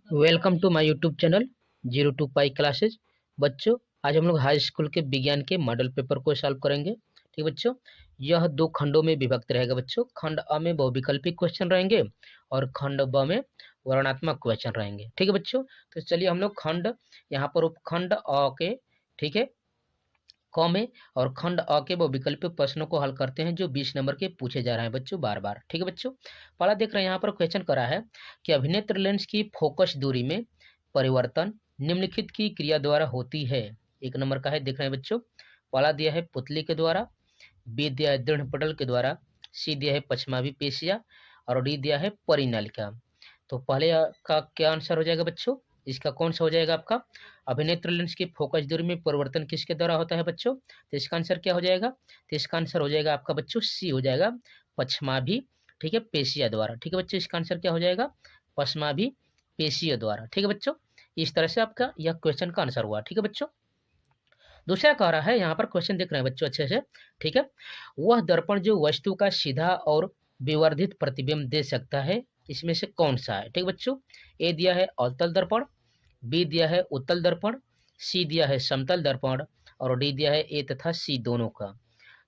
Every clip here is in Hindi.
Welcome to my YouTube channel 02 pi classes. बच्चों, आज हम लोग हाई स्कूल के विज्ञान के मॉडल पेपर को सॉल्व करेंगे। ठीक है बच्चों, यह दो खंडों में विभक्त रहेगा बच्चों। खंड अ में बहुविकल्पी क्वेश्चन रहेंगे और खंड ब में वर्णनात्मक क्वेश्चन रहेंगे। ठीक है बच्चों, तो चलिए हम लोग खंड यहाँ पर उपखंड अ के, ठीक है, क में और खंड अ के बहुविकल्पी प्रश्नों को हल करते हैं जो 20 नंबर के पूछे जा रहे हैं बच्चों बार बार। ठीक है बच्चों, पहला देख रहे हैं यहाँ पर क्वेश्चन करा है कि अभिनेत्र लेंस की फोकस दूरी में परिवर्तन निम्नलिखित की क्रिया द्वारा होती है। एक नंबर का है, देख रहे हैं बच्चों। पहला दिया है पुतली के द्वारा, बी दिया है दृढ़ पटल के द्वारा, सी दिया है पश्चमाभी पेशिया और डी दिया है परिनलिका। तो पहले का क्या आंसर हो जाएगा बच्चों? इसका कौन सा हो जाएगा आपका? अभिनेत्र लेंस की फोकस दूरी में परिवर्तन किसके द्वारा होता है बच्चों? तो इसका आंसर क्या हो जाएगा? तो इसका आंसर हो जाएगा आपका बच्चों सी हो जाएगा, पश्चमाभी, ठीक है, पेशिया द्वारा। ठीक है बच्चों, इसका आंसर क्या हो जाएगा? पश्चमाभी पेशिया द्वारा। ठीक है बच्चों, इस तरह से आपका यह क्वेश्चन का आंसर हुआ। ठीक है बच्चों, दूसरा कह रहा है यहाँ पर क्वेश्चन देख रहे हैं बच्चों अच्छे से। ठीक है, वह दर्पण जो वस्तु का सीधा और विवर्धित प्रतिबिंब दे सकता है, इसमें से कौन सा है? ठीक है बच्चों, ए दिया है अवतल दर्पण, बी दिया है उत्तल दर्पण, सी दिया है समतल दर्पण और डी दिया है ए तथा सी दोनों का।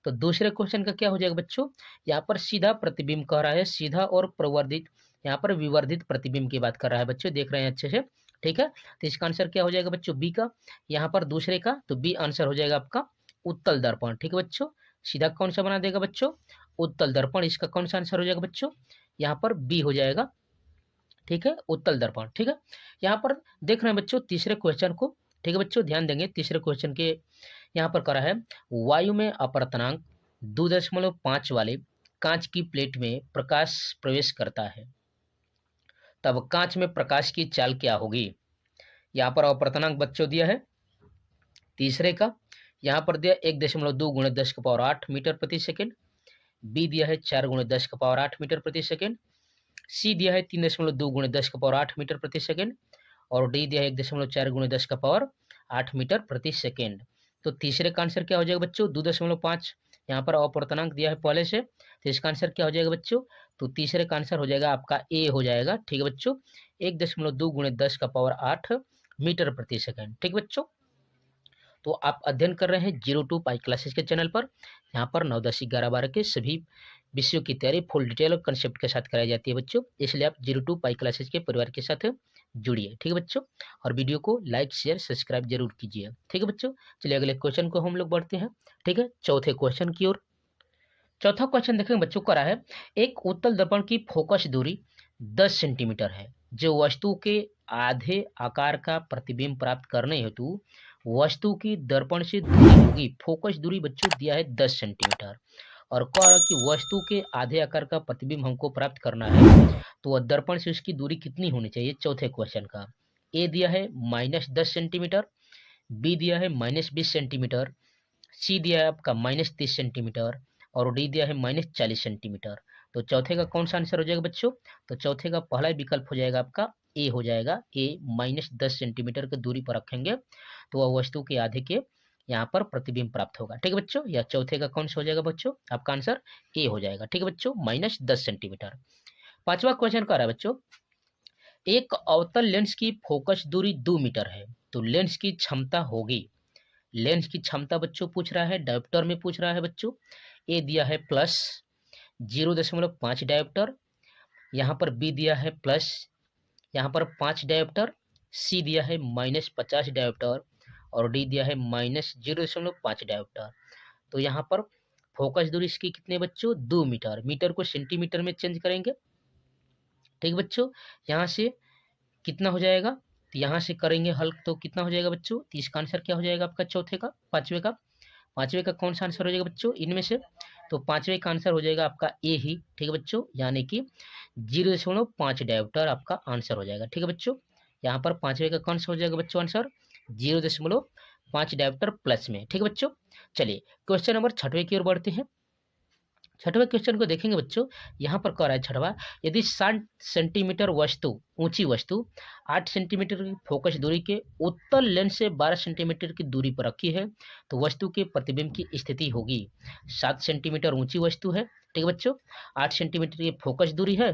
तो दूसरे क्वेश्चन का क्या हो जाएगा बच्चों? यहाँ पर सीधा प्रतिबिंब कह रहा है, सीधा और प्रवर्धित, यहाँ पर विवर्धित प्रतिबिंब की बात कर रहा है बच्चों, देख रहे हैं अच्छे से। ठीक है, तो इसका आंसर क्या हो जाएगा बच्चों? बी का। यहाँ पर दूसरे का, तो बी आंसर हो जाएगा आपका उत्तल दर्पण। ठीक है बच्चों, सीधा कौन सा बना देगा बच्चों? उत्तल दर्पण। इसका कौन सा आंसर हो जाएगा बच्चों? यहाँ पर बी हो जाएगा। ठीक है, उत्तल दर्पण। ठीक है, यहाँ पर देख रहे हैं बच्चों तीसरे क्वेश्चन को। ठीक है बच्चों, ध्यान देंगे तीसरे क्वेश्चन के। यहाँ पर करा है वायु में अपवर्तनांक 2.5 वाले कांच की प्लेट में प्रकाश प्रवेश करता है, तब कांच में प्रकाश की चाल क्या होगी? यहाँ पर अपवर्तनांक बच्चों दिया है तीसरे का, यहाँ पर दिया 1.2 × 10⁸ मीटर प्रति सेकेंड, बी दिया है 4 × 10⁸ मीटर प्रति सेकेंड, सी दिया है 3.2 × 10⁸ मीटर प्रति सेकेंड और डी दिया है 1.4 × 10⁸ मीटर प्रति सेकेंड। तो तीसरे का आंसर क्या हो जाएगा बच्चों? 2.5। यहाँ पर अपवर्तनांक दिया है पहले से, तो इसका आंसर क्या हो जाएगा बच्चों? तो तीसरे का आंसर हो जाएगा आपका ए हो जाएगा। ठीक है बच्चों, 1.2 × 10⁸ मीटर प्रति सेकेंड। ठीक बच्चों, तो आप अध्ययन कर रहे हैं 02 पाई क्लासेस के चैनल पर। यहाँ पर 9, 10, 11, 12 के सभी विषयों की तैयारी फुल डिटेल और कंसेप्ट के साथ कराई जाती है बच्चों, इसलिए आप 02 पाई क्लासेस के परिवार के साथ जुड़िए। ठीक है बच्चों, और वीडियो को लाइक शेयर सब्सक्राइब जरूर कीजिए। ठीक है बच्चों, चलिए अगले क्वेश्चन को हम लोग बढ़ते हैं। ठीक है, चौथे क्वेश्चन की ओर। चौथा क्वेश्चन देखेंगे बच्चों, करा है एक उत्तल दर्पण की फोकस दूरी 10 सेंटीमीटर है, जो वस्तु के आधे आकार का प्रतिबिंब प्राप्त करने हेतु वस्तु की दर्पण से दूरी होगी। फोकस दूरी बच्चों दिया है 10 सेंटीमीटर और कह रहा कि वस्तु के आधे आकार का प्रतिबिंब हमको प्राप्त करना है, तो वह दर्पण से उसकी दूरी कितनी होनी चाहिए? चौथे क्वेश्चन का ए दिया है -10 सेंटीमीटर, बी दिया है -20 सेंटीमीटर, सी दिया है आपका -30 सेंटीमीटर और डी दिया है -40 सेंटीमीटर। तो चौथे का कौन सा आंसर हो जाएगा बच्चों? तो चौथे का पहला विकल्प हो जाएगा आपका ए हो जाएगा। ए -10 सेंटीमीटर की दूरी पर रखेंगे तो वह वस्तु के आधे के यहाँ पर प्रतिबिंब प्राप्त होगा। ठीक है बच्चों, या चौथे का कौन सा हो जाएगा बच्चों? आपका आंसर ए हो जाएगा। ठीक है बच्चों, -10 सेंटीमीटर। पांचवा क्वेश्चन का रहा है बच्चों, एक अवतल लेंस की फोकस दूरी 2 मीटर है, तो लेंस की क्षमता होगी। लेंस की क्षमता बच्चों पूछ रहा है, डायोप्टर में पूछ रहा है बच्चों। ए दिया है प्लस 0.5 डायोप्टर, यहाँ पर बी दिया है प्लस यहाँ पर 5 डायोप्टर, सी दिया है -50 डायोप्टर और डी दिया है -0.5 डायोप्टर। तो यहाँ पर फोकस दूरी इसकी कितने बच्चों? 2 मीटर। मीटर को सेंटीमीटर में चेंज करेंगे। ठीक बच्चों, यहाँ से कितना हो जाएगा? तो यहाँ से करेंगे हल तो कितना हो जाएगा बच्चों? तो इसका आंसर क्या हो जाएगा आपका चौथे का? पांचवे का कौन सा आंसर हो जाएगा बच्चों इनमें से? तो पांचवे का आंसर हो जाएगा आपका ए ही। ठीक है बच्चों, यानी कि 0.5 डायोप्टर आपका आंसर हो जाएगा। ठीक है बच्चों, यहाँ पर पांचवे का कौन सा हो जाएगा बच्चों आंसर? 0.5 डायोप्टर प्लस में। ठीक है बच्चों, चलिए क्वेश्चन नंबर छठवें की ओर बढ़ते हैं। छठवें क्वेश्चन को देखेंगे बच्चों, यहाँ पर कह रहा है छठवा, यदि 60 सेंटीमीटर वस्तु ऊंची वस्तु 8 सेंटीमीटर की फोकस दूरी के उत्तल लेंस से 12 सेंटीमीटर की दूरी पर रखी है, तो वस्तु के प्रतिबिंब की स्थिति होगी। 7 सेंटीमीटर ऊंची वस्तु है, ठीक है बच्चों। 8 सेंटीमीटर ये फोकस दूरी है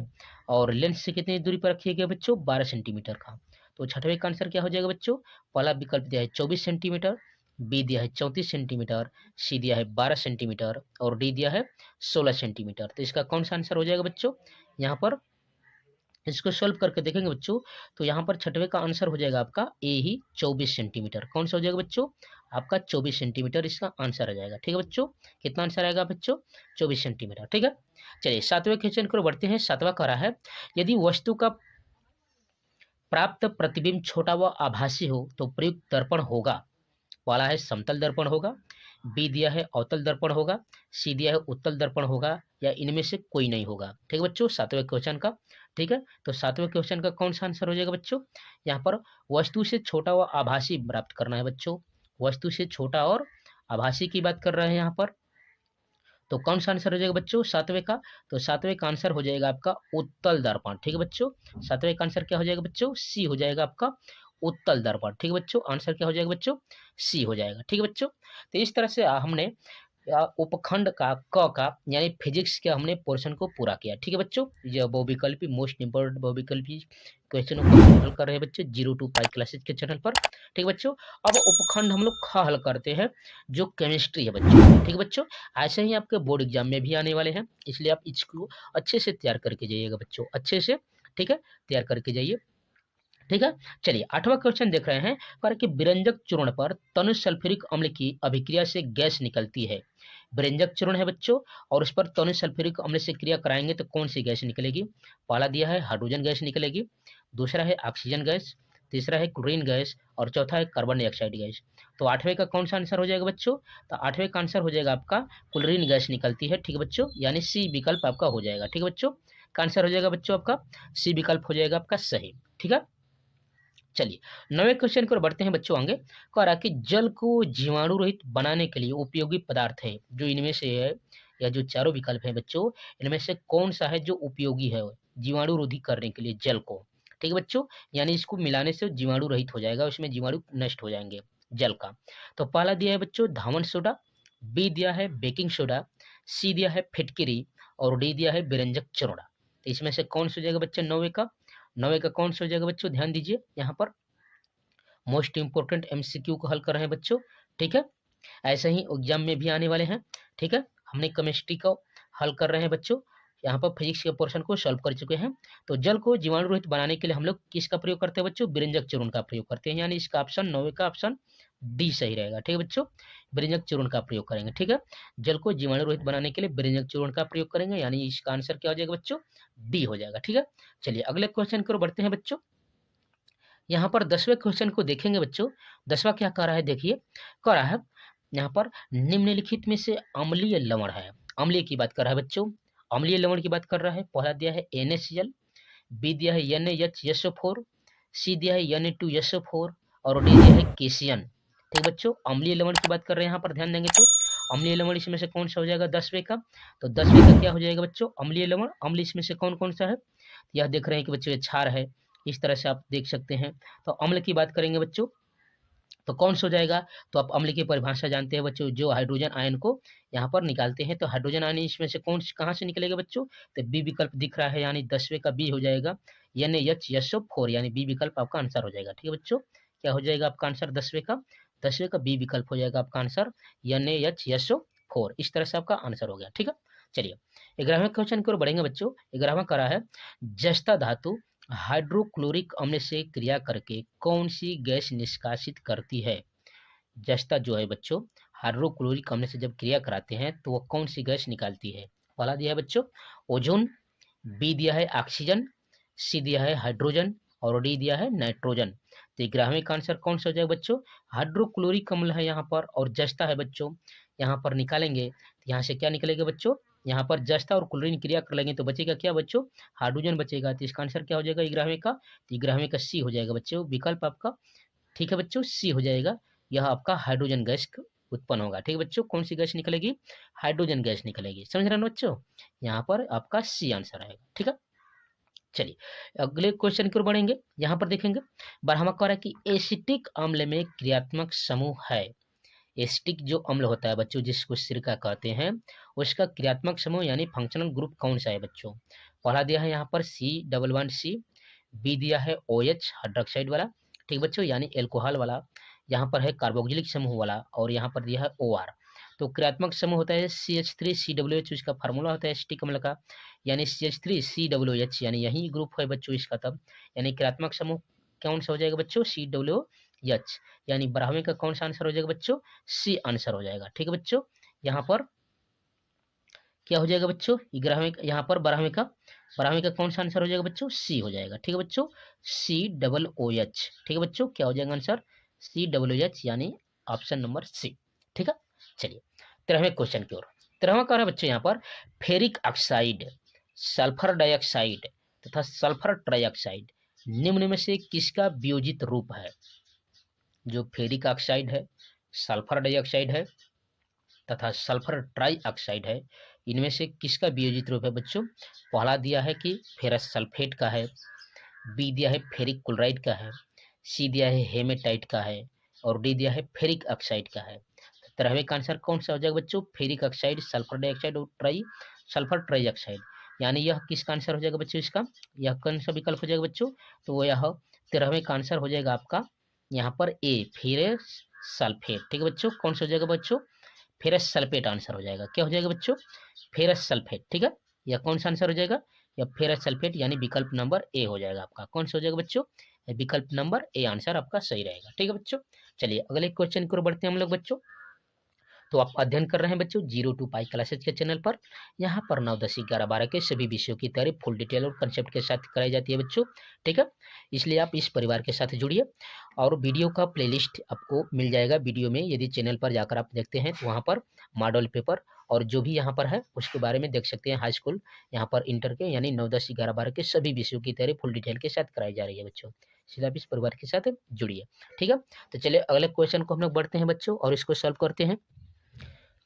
और लेंस से कितनी दूरी पर रखिए गया बच्चों, 12 सेंटीमीटर का। तो छठवें का आंसर क्या हो जाएगा बच्चों, पहला विकल्प दिया है 24 सेंटीमीटर, बी दिया है 34 सेंटीमीटर, सी दिया है 12 सेंटीमीटर और डी दिया है 16 सेंटीमीटर। तो इसका कौन सा आंसर हो जाएगा बच्चों, यहाँ पर इसको सॉल्व करके देखेंगे बच्चों, तो यहाँ पर छठवें का आंसर हो जाएगा आपका ए ही 24 सेंटीमीटर। कौन सा हो जाएगा बच्चों, आपका 24 सेंटीमीटर इसका आंसर आ जाएगा। ठीक है बच्चों, कितना आंसर आएगा बच्चों, 24 सेंटीमीटर। ठीक है, चलिए सातवें क्वेश्चन को बढ़ते हैं। सातवां कह रहा है, यदि वस्तु का प्राप्त प्रतिबिंब छोटा व आभासी हो तो प्रयुक्त दर्पण होगा। पहला है समतल दर्पण होगा, बी दिया है अवतल दर्पण होगा, सी दिया है उत्तल दर्पण होगा या इनमें से कोई नहीं होगा। ठीक है बच्चों, सातवें क्वेश्चन का। ठीक है, तो सातवें क्वेश्चन का कौन सा आंसर हो जाएगा बच्चों, यहाँ पर वस्तु से छोटा व आभासी प्राप्त करना है बच्चों। वस्तु से छोटा और आभासी की बात कर रहे हैं यहाँ पर, तो कौन सा आंसर हो जाएगा बच्चों सातवें का, तो सातवें का आंसर हो जाएगा आपका उत्तल दर्पण। ठीक है बच्चों, सातवें का आंसर क्या हो जाएगा बच्चों, सी हो जाएगा आपका उत्तल दर्पण। ठीक है बच्चों, आंसर क्या हो जाएगा बच्चों, सी हो जाएगा। ठीक है बच्चों, तो इस तरह से हमने उपखंड का क का यानी फिजिक्स के हमने पोर्शन को पूरा किया। ठीक है बच्चों, यह बहुविकल्पी मोस्ट इंपोर्टेंट बहुविकल्पी क्वेश्चनों को हल कर रहे हैं बच्चे 0 to पाई क्लासेज के चैनल पर। ठीक है बच्चों, अब उपखंड हम लोग ख हल करते हैं जो केमिस्ट्री है बच्चों। ठीक है बच्चों, ऐसे ही आपके बोर्ड एग्जाम में भी आने वाले हैं, इसलिए आप इसको अच्छे से तैयार करके जाइएगा बच्चों, अच्छे से। ठीक है, तैयार करके जाइए। ठीक है, चलिए आठवां क्वेश्चन देख रहे हैं, कह रहे कि विरंजक चूर्ण पर तनु सल्फ्यूरिक अम्ल की अभिक्रिया से गैस निकलती है। विरंजक चूर्ण है बच्चों और उस पर तनु सल्फ्यूरिक अम्ल से क्रिया कराएंगे तो कौन सी गैस निकलेगी। पहला दिया है हाइड्रोजन गैस निकलेगी, दूसरा है ऑक्सीजन गैस, तीसरा है क्लोरीन गैस और चौथा है कार्बन डाइऑक्साइड गैस। तो आठवें का कौन सा आंसर हो जाएगा बच्चों, तो आठवें का आंसर हो जाएगा आपका क्लोरीन गैस निकलती है। ठीक है बच्चों, यानी सी विकल्प आपका हो जाएगा। ठीक है बच्चों, का आंसर हो जाएगा बच्चों आपका सी विकल्प हो जाएगा आपका सही। ठीक है, चलिए नवे क्वेश्चन की ओर बढ़ते हैं बच्चों आगे। कह रहा कि जल को जीवाणु रहित बनाने के लिए उपयोगी पदार्थ है जो इनमें से है, या जो चारों विकल्प है बच्चों इनमें से कौन सा है जो उपयोगी है जीवाणु रोधी करने के लिए जल को। ठीक है बच्चों, यानी इसको मिलाने से जीवाणु रहित हो जाएगा, उसमें जीवाणु नष्ट हो जाएंगे जल का। तो पहला दिया है बच्चों धावन सोडा, बी दिया है बेकिंग सोडा, सी दिया है फिटकिरी और डी दिया है विरंजक चूर्ण। तो इसमें से कौन सा हो जाएगा बच्चों नौवे का, नौवे का कौन सा हो जाएगा बच्चों, ध्यान दीजिए यहाँ पर मोस्ट इंपोर्टेंट एमसीक्यू को हल कर रहे हैं बच्चों। ठीक है, ऐसे ही एग्जाम में भी आने वाले हैं। ठीक है, हमने केमिस्ट्री को हल कर रहे हैं बच्चों, यहाँ पर फिजिक्स के पोर्शन को सॉल्व कर चुके हैं। तो जल को जीवाणु रहित बनाने के लिए हम लोग किसका प्रयोग करते हैं बच्चों, विरंजक चूर्ण का प्रयोग करते हैं, यानी इसका ऑप्शन नौवे का ऑप्शन डी सही रहेगा। ठीक है बच्चों, विरंजक चूर्ण का प्रयोग करेंगे। ठीक है, जल को जीवाणु रहित बनाने के लिए विरंजक चूर्ण का प्रयोग करेंगे, यानी इसका आंसर क्या हो जाएगा बच्चों, डी हो जाएगा। ठीक है, चलिए अगले क्वेश्चन की ओर बढ़ते हैं बच्चों। यहाँ पर 10वें क्वेश्चन को देखेंगे बच्चों, 10वां क्या कह रहा है देखिए, कह रहा है यहाँ पर निम्नलिखित में से अम्लीय लवण है, अम्लीय की बात कर रहा है बच्चों, अम्लीय लवण की बात कर रहा है। पहला दिया है NaCl, बी दिया है NaHSO4, सी दिया है Na2SO4 और डी दिया है केसियन। ठीक बच्चों, अम्लीय लवण की बात कर रहे हैं, यहाँ पर ध्यान देंगे तो अम्लीय लवण इसमें से कौन सा हो जाएगा 10वें का, तो 10वें का क्या हो जाएगा बच्चों, अम्लीय लवण। अम्ल इसमें से कौन कौन सा है, यह देख रहे हैं कि बच्चों ये क्षार है, इस तरह से आप देख सकते हैं। तो अम्ल की बात करेंगे बच्चों तो कौन सा हो जाएगा, तो आप अम्ल की परिभाषा जानते हैं बच्चों, जो हाइड्रोजन आयन को यहाँ पर निकालते हैं। तो हाइड्रोजन आयन इसमें से कौन कहाँ से निकलेगा बच्चों, तो बी विकल्प दिख रहा है, यानी 10वें का बी हो जाएगा NaHSO4, यानी बी विकल्प आपका आंसर हो जाएगा। ठीक है बच्चों, क्या हो जाएगा आपका आंसर 10वें का, 10वें का बी विकल्प हो जाएगा आपका आंसर NaHSO4। इस तरह से आपका आंसर हो गया। ठीक है, चलिए 11वें क्वेश्चन की ओर बढ़ेंगे बच्चों। 11वां करा है जस्ता धातु हाइड्रोक्लोरिक अम्ल से क्रिया करके कौन सी गैस निष्कासित करती है। जस्ता जो है बच्चों हाइड्रोक्लोरिक अम्ल से जब क्रिया कराते हैं तो वह कौन सी गैस निकालती है। पहला दिया है बच्चों ओजोन, बी दिया है ऑक्सीजन, सी दिया है हाइड्रोजन और डी दिया है नाइट्रोजन। तो 11वें का आंसर कौन सा हो जाएगा बच्चों, हाइड्रोक्लोरिक अम्ल है यहाँ पर और जस्ता है बच्चों, यहाँ पर निकालेंगे तो यहाँ से क्या निकलेगा बच्चों, यहाँ पर जस्ता और क्लोरीन क्रिया कर लेंगे तो बचेगा क्या बच्चों, हाइड्रोजन बचेगा। तो इसका आंसर क्या हो जाएगा 11वें का, तो 11वें का सी हो जाएगा बच्चों विकल्प आपका। ठीक है बच्चों, सी हो जाएगा, यह आपका हाइड्रोजन गैस उत्पन्न होगा। ठीक है बच्चों, कौन सी गैस निकलेगी, हाइड्रोजन गैस निकलेगी, समझ रहे हैं ना बच्चों, यहाँ पर आपका सी आंसर आएगा। ठीक है, चलिए अगले क्वेश्चन की ओर बढ़ेंगे। यहाँ पर देखेंगे 12वां कह रहा है कि एसिटिक अम्ल में क्रियात्मक समूह है, एसिटिक जो अम्ल होता है बच्चों, जिसको सिरका कहते हैं, उसका क्रियात्मक समूह यानी फंक्शनल ग्रुप कौन सा है बच्चों? पहला दिया है यहाँ पर C11C, बी दिया है OH हाइड्रोक्साइड वाला, ठीक बच्चों, यानी एल्कोहल वाला, यहाँ पर है कार्बोक्सिलिक समूह वाला, और यहाँ पर दिया है OR। तो क्रियात्मक समूह होता है CH3COOH, इसका फार्मूला होता है एसिटिक अम्ल का, यानी CH3COOH, यानी यही ग्रुप है बच्चों इसका तब, यानी क्रियात्मक समूह कौन सा हो जाएगा बच्चों? COOH, यानी 12वें का कौन सा आंसर हो जाएगा बच्चों? C आंसर हो जाएगा। ठीक है बच्चों, यहाँ पर क्या हो जाएगा बच्चों? 11वें, यहाँ पर 12वें का कौन सा आंसर हो जाएगा बच्चों? C हो जाएगा। ठीक है बच्चों, COOH। ठीक है बच्चों, क्या हो जाएगा आंसर? COOH, यानी ऑप्शन नंबर C। ठीक है, चलिए 13वें क्वेश्चन की ओर। 13वां कह रहा है बच्चों यहाँ पर फेरिक ऑक्साइड, सल्फर डाइऑक्साइड तथा सल्फर ट्राइऑक्साइड निम्न में से किसका वियोजित रूप है? जो फेरिक ऑक्साइड है, सल्फर डाइऑक्साइड है तथा सल्फर ट्राइऑक्साइड है, इनमें से किसका वियोजित रूप है बच्चों? पहला दिया है कि फेरस सल्फेट का है, बी दिया है फेरिक क्लोराइड का है, सी दिया है हेमेटाइट का है, और डी दिया है फेरिक ऑक्साइड का है। 13वें का आंसर कौन सा हो जाएगा बच्चों? फेरिक ऑक्साइड, सल्फर डाइऑक्साइड और सल्फर ट्राइऑक्साइड, यानी यह किसका आंसर हो जाएगा बच्चों? इसका यह कौन सा विकल्प हो जाएगा बच्चों? तो वो यह 13वें का आंसर हो जाएगा आपका यहाँ पर ए, फेरस सल्फेट। ठीक है बच्चों, कौन सा हो जाएगा बच्चों? फेरस सल्फेट आंसर हो जाएगा। क्या हो जाएगा बच्चों? Ferrous sulphate. ठीक है, यह कौन सा आंसर हो जाएगा? यह फेरस सल्फेट, यानी विकल्प नंबर ए हो जाएगा आपका। कौन सा हो जाएगा बच्चों? विकल्प नंबर ए आंसर आपका सही रहेगा। ठीक है बच्चों, चलिए अगले क्वेश्चन की ओर बढ़ते हैं हम लोग बच्चों। तो आप अध्ययन कर रहे हैं बच्चों 0 to पाई क्लासेज के चैनल पर। यहाँ पर 9, 10, 11, 12 के सभी विषयों की तैयारी फुल डिटेल और कंसेप्ट के साथ कराई जाती है बच्चों। ठीक है, इसलिए आप इस परिवार के साथ जुड़िए, और वीडियो का प्लेलिस्ट आपको मिल जाएगा वीडियो में। यदि चैनल पर जाकर आप देखते हैं तो वहाँ पर मॉडल पेपर और जो भी यहाँ पर है उसके बारे में देख सकते हैं। हाई स्कूल, यहाँ पर इंटर के, यानी 9, 10, 11, 12 के सभी विषयों की तैयारी फुल डिटेल के साथ कराई जा रही है बच्चों, इसलिए आप इस परिवार के साथ जुड़िए। ठीक है, तो चलिए अगले क्वेश्चन को हम लोग बढ़ते हैं बच्चों और इसको सॉल्व करते हैं।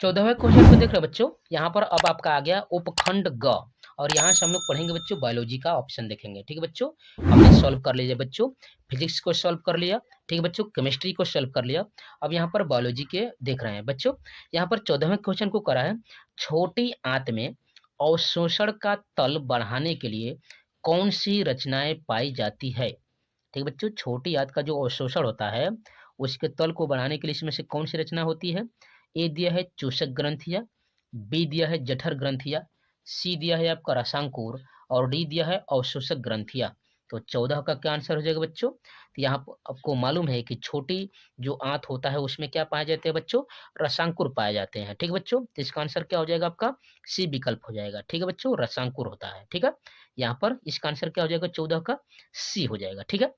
14वें क्वेश्चन को देख रहे हैं बच्चों, यहाँ पर अब आपका आ गया उपखंड ग, और यहाँ से हम लोग पढ़ेंगे बच्चों बायोलॉजी का ऑप्शन देखेंगे। ठीक है बच्चों, हमने सॉल्व कर लीजिए बच्चों, फिजिक्स को सॉल्व कर लिया, ठीक है बच्चों, केमिस्ट्री को सॉल्व कर लिया, अब यहाँ पर बायोलॉजी के देख रहे हैं बच्चों। यहाँ पर 14वें क्वेश्चन को करा है, छोटी आंत में अवशोषण का तल बढ़ाने के लिए कौन सी रचनाएं पाई जाती है? ठीक है बच्चों, छोटी आंत का जो अवशोषण होता है उसके तल को बढ़ाने के लिए इसमें से कौन सी रचना होती है? ए दिया है चूषक ग्रंथिया, बी दिया है जठर ग्रंथिया, सी दिया है आपका रसांकुर, और डी दिया है अवशोषक ग्रंथिया। तो 14 का क्या आंसर हो जाएगा बच्चों? तो यहाँ आपको मालूम है कि छोटी जो आंत होता है उसमें क्या पाए जाते हैं बच्चों? रसांकुर पाए जाते हैं। ठीक है बच्चों, तो इसका आंसर क्या हो जाएगा आपका? सी विकल्प हो जाएगा। ठीक है बच्चों, रसांकुर होता है। ठीक है, यहाँ पर इसका आंसर क्या हो जाएगा? 14 का सी हो जाएगा। ठीक है,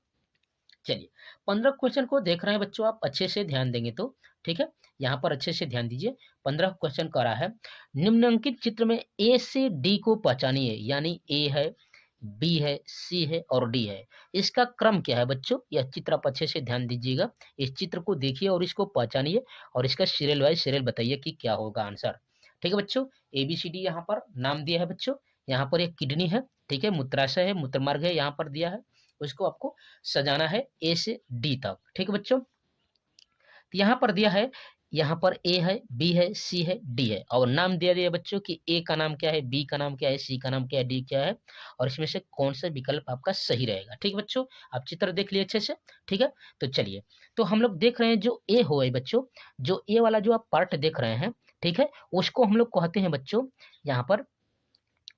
चलिए 15 क्वेश्चन को देख रहे हैं बच्चों, आप अच्छे से ध्यान देंगे तो ठीक है, यहाँ पर अच्छे से ध्यान दीजिए। 15 क्वेश्चन कर रहा है, निम्नलिखित चित्र में ए से डी को पहचानिए, यानी ए है, बी है, सी है और डी है, इसका क्रम क्या है बच्चों? यह चित्र आप अच्छे से ध्यान दीजिएगा, इस चित्र को देखिए और इसको पहचानिए और इसका सीरियल वाइज सीरियल बताइए कि क्या होगा आंसर। ठीक है बच्चों, ABCD यहाँ पर नाम दिया है बच्चों, यहाँ पर एक किडनी है, ठीक है, मूत्राशय है, मूत्रमार्ग है, यहाँ पर दिया है, उसको आपको सजाना है ए से डी तक। ठीक है बच्चों, तो यहाँ पर दिया है, यहाँ पर ए है, बी है, सी है, डी है, और नाम दिया दिया बच्चों कि ए का नाम क्या है, बी का नाम क्या है, सी का नाम क्या है, डी क्या है, और इसमें से कौन सा विकल्प आपका सही रहेगा। ठीक है बच्चों, आप चित्र देख लिए अच्छे से। ठीक है, तो चलिए, तो हम लोग देख रहे हैं जो ए हो बच्चों, जो ए वाला जो आप पार्ट देख रहे हैं, ठीक है, उसको हम लोग कहते हैं बच्चों यहाँ पर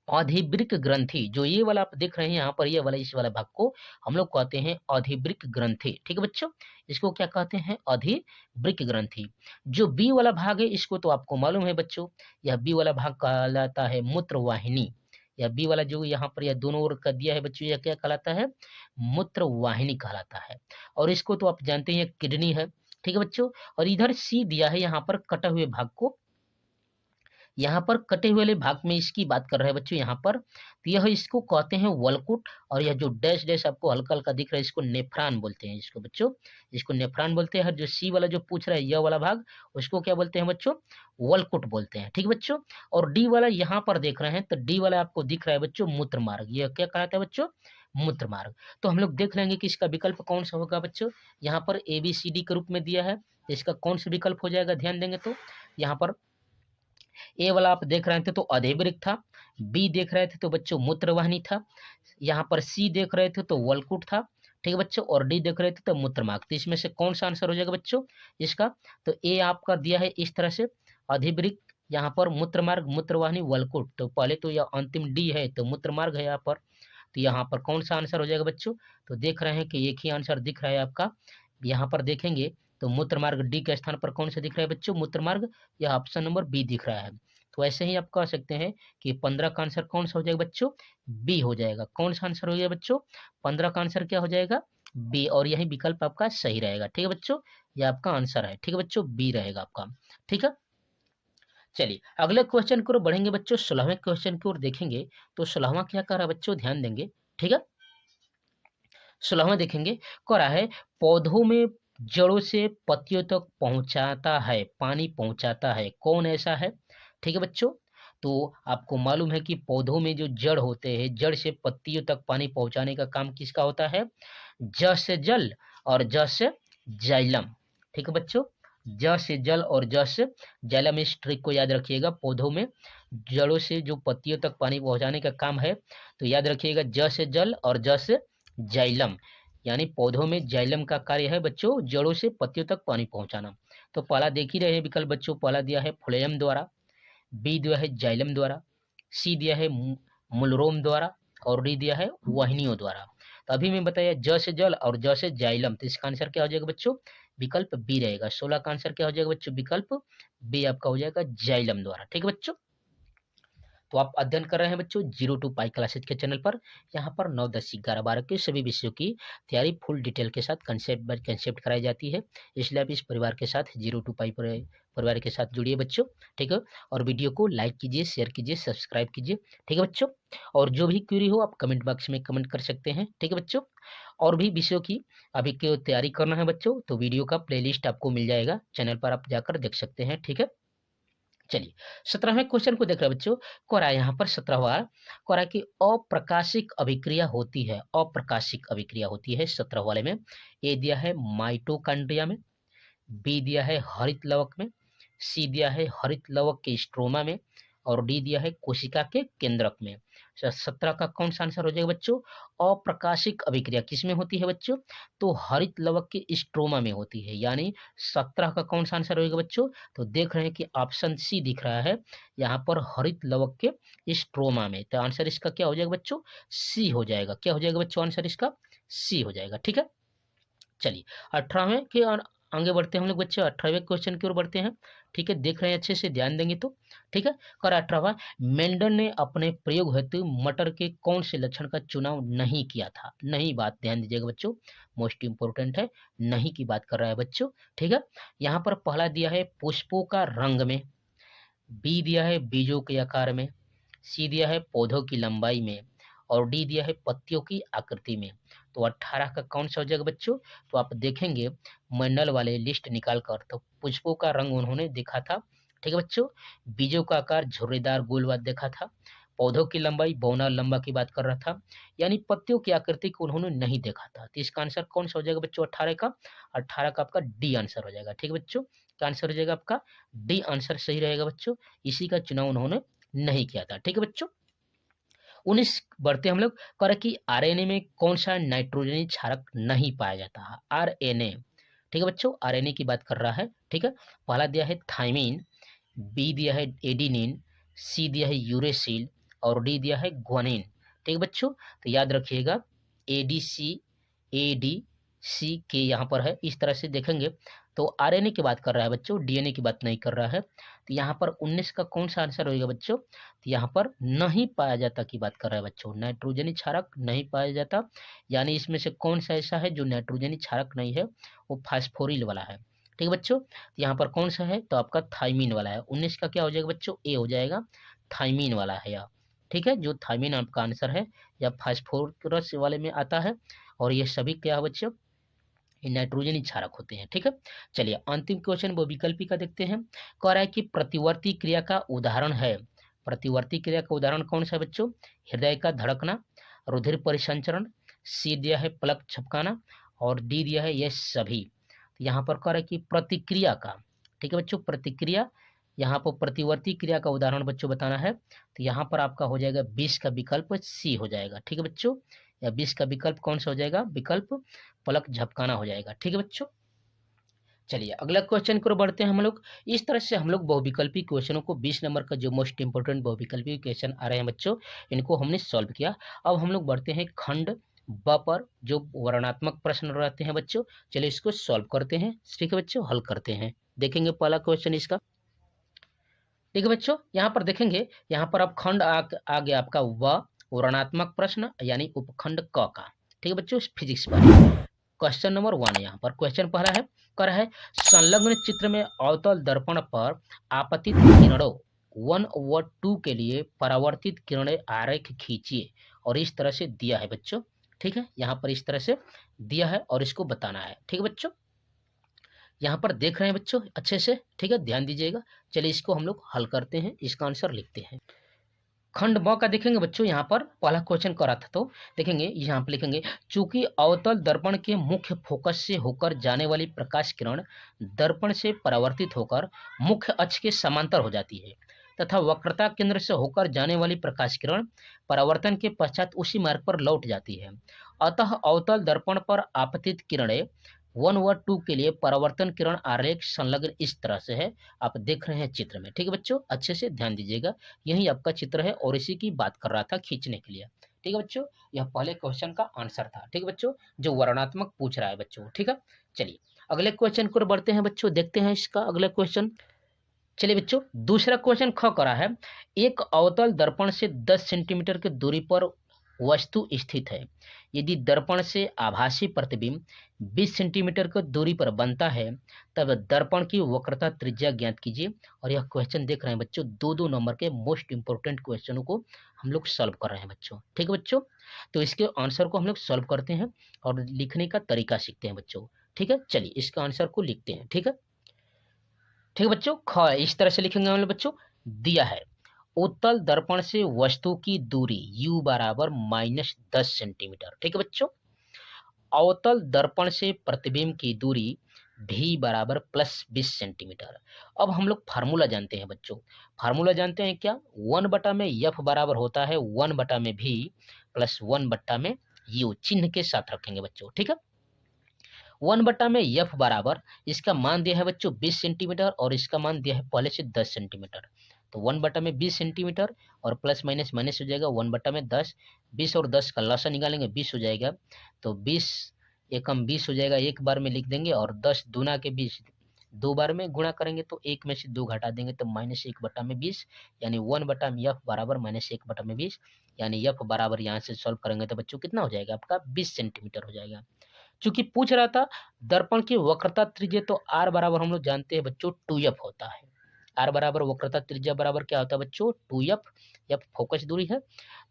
अधिवृक्क ग्रंथि। जो ये वाला आप देख रहे हैं यहाँ पर, ये वाला इस वाला भाग को हम लोग कहते हैं अधिवृक्क ग्रंथि। ठीक है बच्चों, इसको क्या कहते हैं? अधिवृक्क ग्रंथि। जो बी वाला भाग है इसको तो आपको मालूम है बच्चों, यह बी वाला भाग कहलाता है मूत्र वाहिनी। यह बी वाला जो यहाँ पर यह दोनों ओर का दिया है बच्चों, यह क्या कहलाता है? मूत्र वाहिनी कहलाता है। और इसको तो आप जानते हैं किडनी है। ठीक है बच्चों, और इधर सी दिया है यहाँ पर कटा हुए भाग को, यहाँ पर कटे हुए वाले भाग में इसकी बात कर रहे हैं बच्चों यहाँ पर, तो यह इसको कहते हैं वलकुट, और यह जो डैश डैश आपको हल्का हल्का दिख रहा है इसको नेफ्रॉन बोलते हैं इसको बच्चों, इसको नेफ्रॉन बोलते हैं। जो सी वाला जो पूछ रहा है यह वाला भाग, उसको क्या बोलते हैं बच्चों? वलकुट बोलते हैं। ठीक बच्चों, और डी वाला यहाँ पर देख रहे हैं, तो डी वाला आपको दिख रहा है बच्चों मूत्र मार्ग, यह क्या कहलाता है बच्चों? मूत्र मार्ग। तो हम लोग देख लेंगे कि इसका विकल्प कौन सा होगा बच्चों। यहाँ पर ABCD के रूप में दिया है, इसका कौन सा विकल्प हो जाएगा, ध्यान देंगे तो यहाँ पर ए वाला आप देख रहे थे तो अधिवृक्क था, बी देख रहे थे तो बच्चों मूत्रवाहिनी था, यहाँ पर सी देख रहे थे तो वलकुट था, ठीक है बच्चों, और डी देख रहे थे तो मूत्रमार्ग। तो इसमें से कौन सा आंसर हो जाएगा बच्चों इसका, तो ए आपका दिया है इस तरह से अधिवृक्क, यहाँ पर मूत्रमार्ग, मूत्रवाहिनी, वलकुट। तो पहले तो यह अंतिम डी है तो मूत्रमार्ग है यहाँ पर, तो यहाँ पर कौन सा आंसर हो जाएगा बच्चों, तो देख रहे हैं कि एक ही आंसर दिख रहा है आपका, यहाँ पर देखेंगे तो मूत्रमार्ग डी के स्थान पर कौन सा दिख रहा है बच्चों, मूत्रमार्ग, यह ऑप्शन नंबर बी दिख रहा है। तो ऐसे ही आप कह सकते हैं कि 15 का आंसर कौन सा हो जाएगा बच्चों, बी हो जाएगा। कौन सा आंसर हो जाएगा बच्चों, 15 का आंसर क्या हो जाएगा, बी, और यही विकल्प आपका सही रहेगा। ठीक है बच्चों, ये आपका आंसर है, ठीक है बच्चों, बी रहेगा आपका। ठीक है, चलिए अगले क्वेश्चन की ओर बढ़ेंगे बच्चों, 16वें क्वेश्चन की ओर देखेंगे। तो 16वां क्या कर रहा है बच्चों, ध्यान देंगे। ठीक है, 16वां देखेंगे, कह रहा है पौधों में जड़ों से पत्तियों तक पहुंचाता है, पानी पहुंचाता है, कौन ऐसा है। ठीक है बच्चों, तो आपको मालूम है कि पौधों में जो जड़ होते हैं, जड़ से पत्तियों तक पानी पहुंचाने का काम किसका होता है, ज से जल और ज से जाइलम। ठीक है बच्चों, ज से जल और ज से जाइलम, इस ट्रिक को याद रखिएगा। पौधों में जड़ों से जो पत्तियों तक पानी पहुंचाने का काम है, तो याद रखिएगा ज से जल और ज से जाइलम, यानी पौधों में जाइलम का कार्य है बच्चों जड़ों से पत्तियों तक पानी पहुंचाना। तो पहला देख ही रहे हैं विकल्प बच्चों, पहला दिया है फ्लोएम द्वारा, बी दिया है जाइलम द्वारा, सी दिया है मूलरोम द्वारा, और डी दिया है वाहिनियों द्वारा। तो अभी मैं बताया ज से जल और ज से जाइलम, तो इसका आंसर क्या हो जाएगा बच्चों, विकल्प बी रहेगा। 16 का आंसर क्या हो जाएगा बच्चों, विकल्प बी आपका हो जाएगा जाइलम द्वारा। ठीक है बच्चों, तो आप अध्ययन कर रहे हैं बच्चों 02 पाई क्लासेज के चैनल पर। यहाँ पर 9, 10, 11, 12 के सभी विषयों की तैयारी फुल डिटेल के साथ कंसेप्ट बाय कंसेप्ट कराई जाती है। इसलिए आप इस परिवार के साथ 02 पाई परिवार के साथ जुड़िए बच्चों। ठीक है, और वीडियो को लाइक कीजिए, शेयर कीजिए, सब्सक्राइब कीजिए। ठीक है बच्चों, और जो भी क्वेरी हो आप कमेंट बॉक्स में कमेंट कर सकते हैं। ठीक है बच्चों, और भी विषयों की अभी की तैयारी करना है बच्चों, तो वीडियो का प्लेलिस्ट आपको मिल जाएगा, चैनल पर आप जाकर देख सकते हैं। ठीक है, चलिए 17वें क्वेश्चन को देख रहे हैं बच्चों। कह रहा है यहाँ पर 17वां, कह रहा है कि अप्रकाशिक अभिक्रिया होती है, अप्रकाशिक अभिक्रिया होती है 17 वाले में। ए दिया है माइटोकॉन्ड्रिया में, बी दिया है हरित लवक में, सी दिया है हरित लवक के स्ट्रोमा में, और डी दिया है कोशिका के केंद्रक में। 17 का कौन सा आंसर हो जाएगा बच्चों, अप्रकाशिक अभिक्रिया किसमें होती है बच्चों, तो हरित लवक के स्ट्रोमा में होती है, यानी 17 का कौन सा आंसर होगा बच्चों, तो देख रहे हैं कि ऑप्शन सी दिख रहा है यहाँ पर हरित लवक के स्ट्रोमा में। तो आंसर इसका क्या हो जाएगा बच्चों, सी हो जाएगा। क्या हो जाएगा बच्चों, आंसर इसका सी हो जाएगा। ठीक है, चलिए 18वें के आगे बढ़ते हैं हम लोग बच्चे, 18वें क्वेश्चन की ओर बढ़ते हैं। ठीक है, देख रहे हैं अच्छे से, ध्यान देंगे तो। ठीक है, कर 18वां, मेंडल ने अपने प्रयोग हेतु मटर के कौन से लक्षण का चुनाव नहीं किया था। नहीं, बात ध्यान दीजिएगा बच्चों, मोस्ट इंपोर्टेंट है, नहीं की बात कर रहा है बच्चों। ठीक है, यहाँ पर पहला दिया है पुष्पों का रंग में, बी दिया है बीजों के आकार में, सी दिया है पौधों की लंबाई में, और डी दिया है पत्तियों की आकृति में। तो 18 का कौन सा हो जाएगा बच्चों, तो आप देखेंगे मंडल वाले लिस्ट निकाल कर, तो पुष्पों का रंग उन्होंने देखा था। ठीक है बच्चों, बीजों का आकार झुर्रीदार गोलवाद देखा था, पौधों की लंबाई बौना लंबा की बात कर रहा था, यानी पत्तियों की आकृति को उन्होंने नहीं देखा था। तो इसका आंसर कौन सा हो जाएगा बच्चों 18 का, 18 का आपका डी आंसर हो जाएगा। ठीक है बच्चों, क्या आंसर हो जाएगा आपका, डी आंसर सही रहेगा बच्चों, इसी का चुनाव उन्होंने नहीं किया था। ठीक है बच्चों, 19 बढ़ते हम लोग, कर कि आरएनए में कौन सा नाइट्रोजनी क्षारक नहीं पाया जाता है, आरएनए। ठीक है बच्चों, आरएनए की बात कर रहा है। ठीक है, पहला दिया है थाइमिन, बी दिया है एडिनिन, सी दिया है यूरेसिल, और डी दिया है ग्वानिन। ठीक है बच्चों, तो याद रखिएगा एडीसी, एडी सी के यहाँ पर है, इस तरह से देखेंगे तो आरएनए की बात कर रहा है बच्चों, डीएनए की बात नहीं कर रहा है। तो यहाँ पर 19 का कौन सा आंसर होगा बच्चों, तो यहाँ पर नहीं पाया जाता की बात कर रहा है बच्चों, नाइट्रोजनी क्षारक नहीं पाया जाता, यानी इसमें से कौन सा ऐसा है जो नाइट्रोजनी क्षारक नहीं है, वो फास्फोरिल वाला है। ठीक है बच्चों, तो यहाँ पर कौन सा है, तो आपका थाइमिन वाला है। 19 का क्या हो जाएगा बच्चों, ए हो जाएगा, थाइमिन वाला है यह। ठीक है, जो थाइमिन आपका आंसर है, या फास्फोरस वाले में आता है, और ये सभी क्या बच्चों, ये नाइट्रोजनी क्षारक होते हैं। ठीक है, चलिए अंतिम क्वेश्चन वो विकल्पी का देखते हैं। कह रहा है कि प्रतिवर्ती क्रिया का उदाहरण है, प्रतिवर्ती क्रिया का उदाहरण कौन सा है बच्चों, हृदय का धड़कना, रुधिर परिसंचरण, सी दिया है पलक झपकाना, और डी दिया है ये सभी। तो यहाँ पर कह रहा है कि प्रतिक्रिया का, ठीक है बच्चों, प्रतिक्रिया, यहाँ पर प्रतिवर्ती क्रिया का उदाहरण बच्चों बताना है। तो यहाँ पर आपका हो जाएगा 20 का विकल्प सी हो जाएगा, ठीक है बच्चों, या 20 का विकल्प कौन सा हो जाएगा, विकल्प पलक झपकाना हो जाएगा, ठीक है बच्चों। चलिए अगला क्वेश्चन की ओर बढ़ते हैं हम लोग। इस तरह से हम लोग बहुविकल्पी क्वेश्चनों को 20 नंबर का जो मोस्ट इंपोर्टेंट बहुविकल्पी क्वेश्चन आ रहे हैं बच्चों, इनको हमने सॉल्व किया। अब हम लोग बढ़ते हैं खंड ब पर, जो वर्णात्मक प्रश्न रहते हैं बच्चों। चलिए इसको सॉल्व करते हैं, ठीक है बच्चों, हल करते हैं। देखेंगे पहला क्वेश्चन इसका, ठीक है बच्चों। यहाँ पर देखेंगे, यहाँ पर अब खंड आ गया आपका व, वर्णात्मक प्रश्न यानी उपखंड क का, ठीक है बच्चों, फिजिक्स पर। क्वेश्चन नंबर 1 यहाँ पर क्वेश्चन पहला है, कर है संलग्न चित्र में अवतल दर्पण पर आपतित किरणों 1 व 2 के लिए परावर्तित किरणें आरेख खींचिए, और इस तरह से दिया है बच्चों, ठीक है, यहाँ पर इस तरह से दिया है और इसको बताना है, ठीक है बच्चों। यहाँ पर देख रहे हैं बच्चों अच्छे से, ठीक है, ध्यान दीजिएगा। चलिए इसको हम लोग हल करते हैं, इसका आंसर लिखते हैं। खंड ब का देखेंगे बच्चों, यहाँ पर पहला क्वेश्चन करा था, तो देखेंगे यहाँ पर लिखेंगे, चूंकि अवतल दर्पण के मुख्य फोकस से होकर जाने वाली प्रकाश किरण दर्पण से परावर्तित होकर मुख्य अक्ष के समांतर हो जाती है, तथा वक्रता केंद्र से होकर जाने वाली प्रकाश किरण परावर्तन के पश्चात उसी मार्ग पर लौट जाती है, अतः अवतल दर्पण पर आपतित किरणें 1 व 2 के लिए परावर्तन किरण आरेख संलग्न इस तरह से है, आप देख रहे हैं चित्र में, ठीक है बच्चों, अच्छे से ध्यान दीजिएगा। यही आपका चित्र है और इसी की बात कर रहा था खींचने के लिए, ठीक है बच्चों। यह पहले क्वेश्चन का आंसर था, ठीक है बच्चों, जो वर्णात्मक पूछ रहा है बच्चों, ठीक है। चलिए अगले क्वेश्चन को बढ़ते हैं बच्चों, देखते हैं इसका अगला क्वेश्चन। चलिए बच्चों दूसरा क्वेश्चन ख करा है, एक अवतल दर्पण से 10 सेंटीमीटर की दूरी पर वस्तु स्थित है, यदि दर्पण से आभासी प्रतिबिंब 20 सेंटीमीटर की दूरी पर बनता है, तब दर्पण की वक्रता त्रिज्या ज्ञात कीजिए। और यह क्वेश्चन देख रहे हैं बच्चों, 2-2 नंबर के मोस्ट इंपोर्टेंट क्वेश्चनों को हम लोग सॉल्व कर रहे हैं बच्चों, ठीक है बच्चों। तो इसके आंसर को हम लोग सॉल्व करते हैं और लिखने का तरीका सीखते हैं बच्चों, ठीक है। चलिए इसका आंसर को लिखते हैं, ठीक है, ठीक है बच्चों। ख इस तरह से लिखेंगे हम लोग बच्चों, दिया है उत्तल दर्पण से वस्तु की दूरी u बराबर -10 सेंटीमीटर, ठीक है बच्चों। अवतल दर्पण से प्रतिबिंब की दूरी v बराबर +20 सेंटीमीटर। अब हम लोग फार्मूला जानते हैं बच्चों, फार्मूला जानते हैं क्या, 1 बटा में f बराबर होता है 1 बटा में v प्लस 1 बटा में u, चिन्ह के साथ रखेंगे बच्चों, ठीक है। 1 बटा में f बराबर, इसका मान दिया है बच्चों 20 सेंटीमीटर और इसका मान दिया है पहले से 10 सेंटीमीटर। तो 1 बटा में 20 सेंटीमीटर और प्लस माइनस माइनस हो जाएगा, 1 बटा में 10, 20 और 10 का लसा निकालेंगे 20 हो जाएगा। तो 20 एकम 20 हो जाएगा, एक बार में लिख देंगे, और 10 दूना के 20 दो बार में गुणा करेंगे तो एक में से 2 घटा देंगे तो -1 बटा में 20, यानी 1 बटा में f बराबर -1 बटा में 20, यानी f बराबर यहाँ से सॉल्व करेंगे तो बच्चों कितना हो जाएगा आपका 20 सेंटीमीटर हो जाएगा। चूंकि पूछ रहा था दर्पण की वक्रता त्रिज्या, तो r बराबर हम लोग जानते हैं बच्चों 2f होता है। r बराबर वक्रता त्रिज्या बराबर क्या होता है बच्चों 2f, f फोकस दूरी है,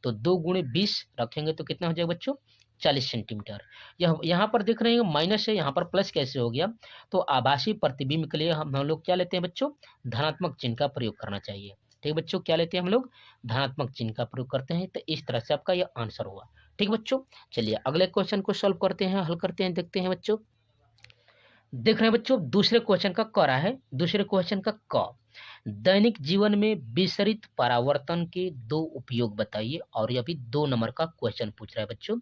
तो 2 गुणे 20 रखेंगे तो कितना हो जाएगा बच्चों 40 सेंटीमीटर। यह यहाँ पर देख रहे हैं माइनस है, यहाँ पर प्लस कैसे हो गया, तो आभासी प्रतिबिंब के लिए हम लोग क्या लेते हैं बच्चों, धनात्मक चिन्ह का प्रयोग करना चाहिए, ठीक है बच्चों। क्या लेते हैं हम लोग, धनात्मक चिन्ह का प्रयोग करते हैं, तो इस तरह से आपका यह आंसर हुआ, ठीक बच्चों। चलिए अगले क्वेश्चन को सॉल्व करते हैं, हल करते हैं, देखते हैं बच्चों। देख रहे हैं बच्चों दूसरे क्वेश्चन का क रहा है, दूसरे क्वेश्चन का क, दैनिक जीवन में विसरित परावर्तन के 2 उपयोग बताइए। और यह भी 2 नंबर का क्वेश्चन पूछ रहा है बच्चों,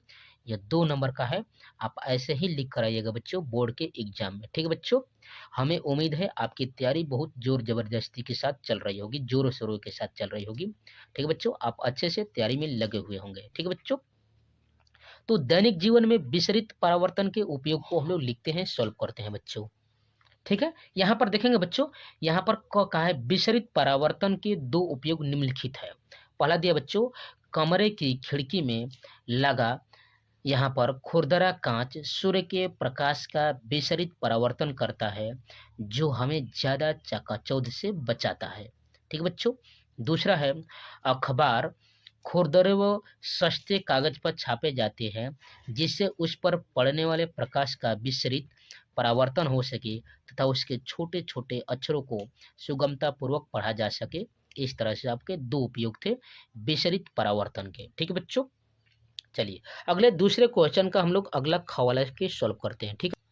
यह 2 नंबर का है, आप ऐसे ही लिख कर आइएगा बच्चों बोर्ड के एग्जाम में, ठीक है बच्चों। हमें उम्मीद है आपकी तैयारी बहुत जोर जबरदस्ती के साथ चल रही होगी, जोरों शोरों के साथ चल रही होगी, ठीक है बच्चों, आप अच्छे से तैयारी में लगे हुए होंगे, ठीक है बच्चों। तो दैनिक जीवन में विसरित परावर्तन के उपयोग को हम लोग लिखते हैं, सॉल्व करते हैं बच्चों, ठीक है। यहाँ पर देखेंगे बच्चों, यहाँ पर कहा है विसरित परावर्तन के 2 उपयोग निम्नलिखित है। पहला दिया बच्चों, कमरे की खिड़की में लगा यहाँ पर खुरदरा कांच सूर्य के प्रकाश का विसरित परावर्तन करता है, जो हमें ज्यादा चकाचौंध से बचाता है, ठीक है बच्चों। दूसरा है अखबार खुरदरे व सस्ते कागज पर छापे जाते हैं, जिससे उस पर पड़ने वाले प्रकाश का विसरित परावर्तन हो सके तथा उसके छोटे छोटे अक्षरों को सुगमता पूर्वक पढ़ा जा सके। इस तरह से आपके 2 उपयोग थे विसरित परावर्तन के, ठीक है बच्चों। चलिए अगले दूसरे क्वेश्चन का हम लोग अगला ख वाला के सॉल्व करते हैं। ठीक है,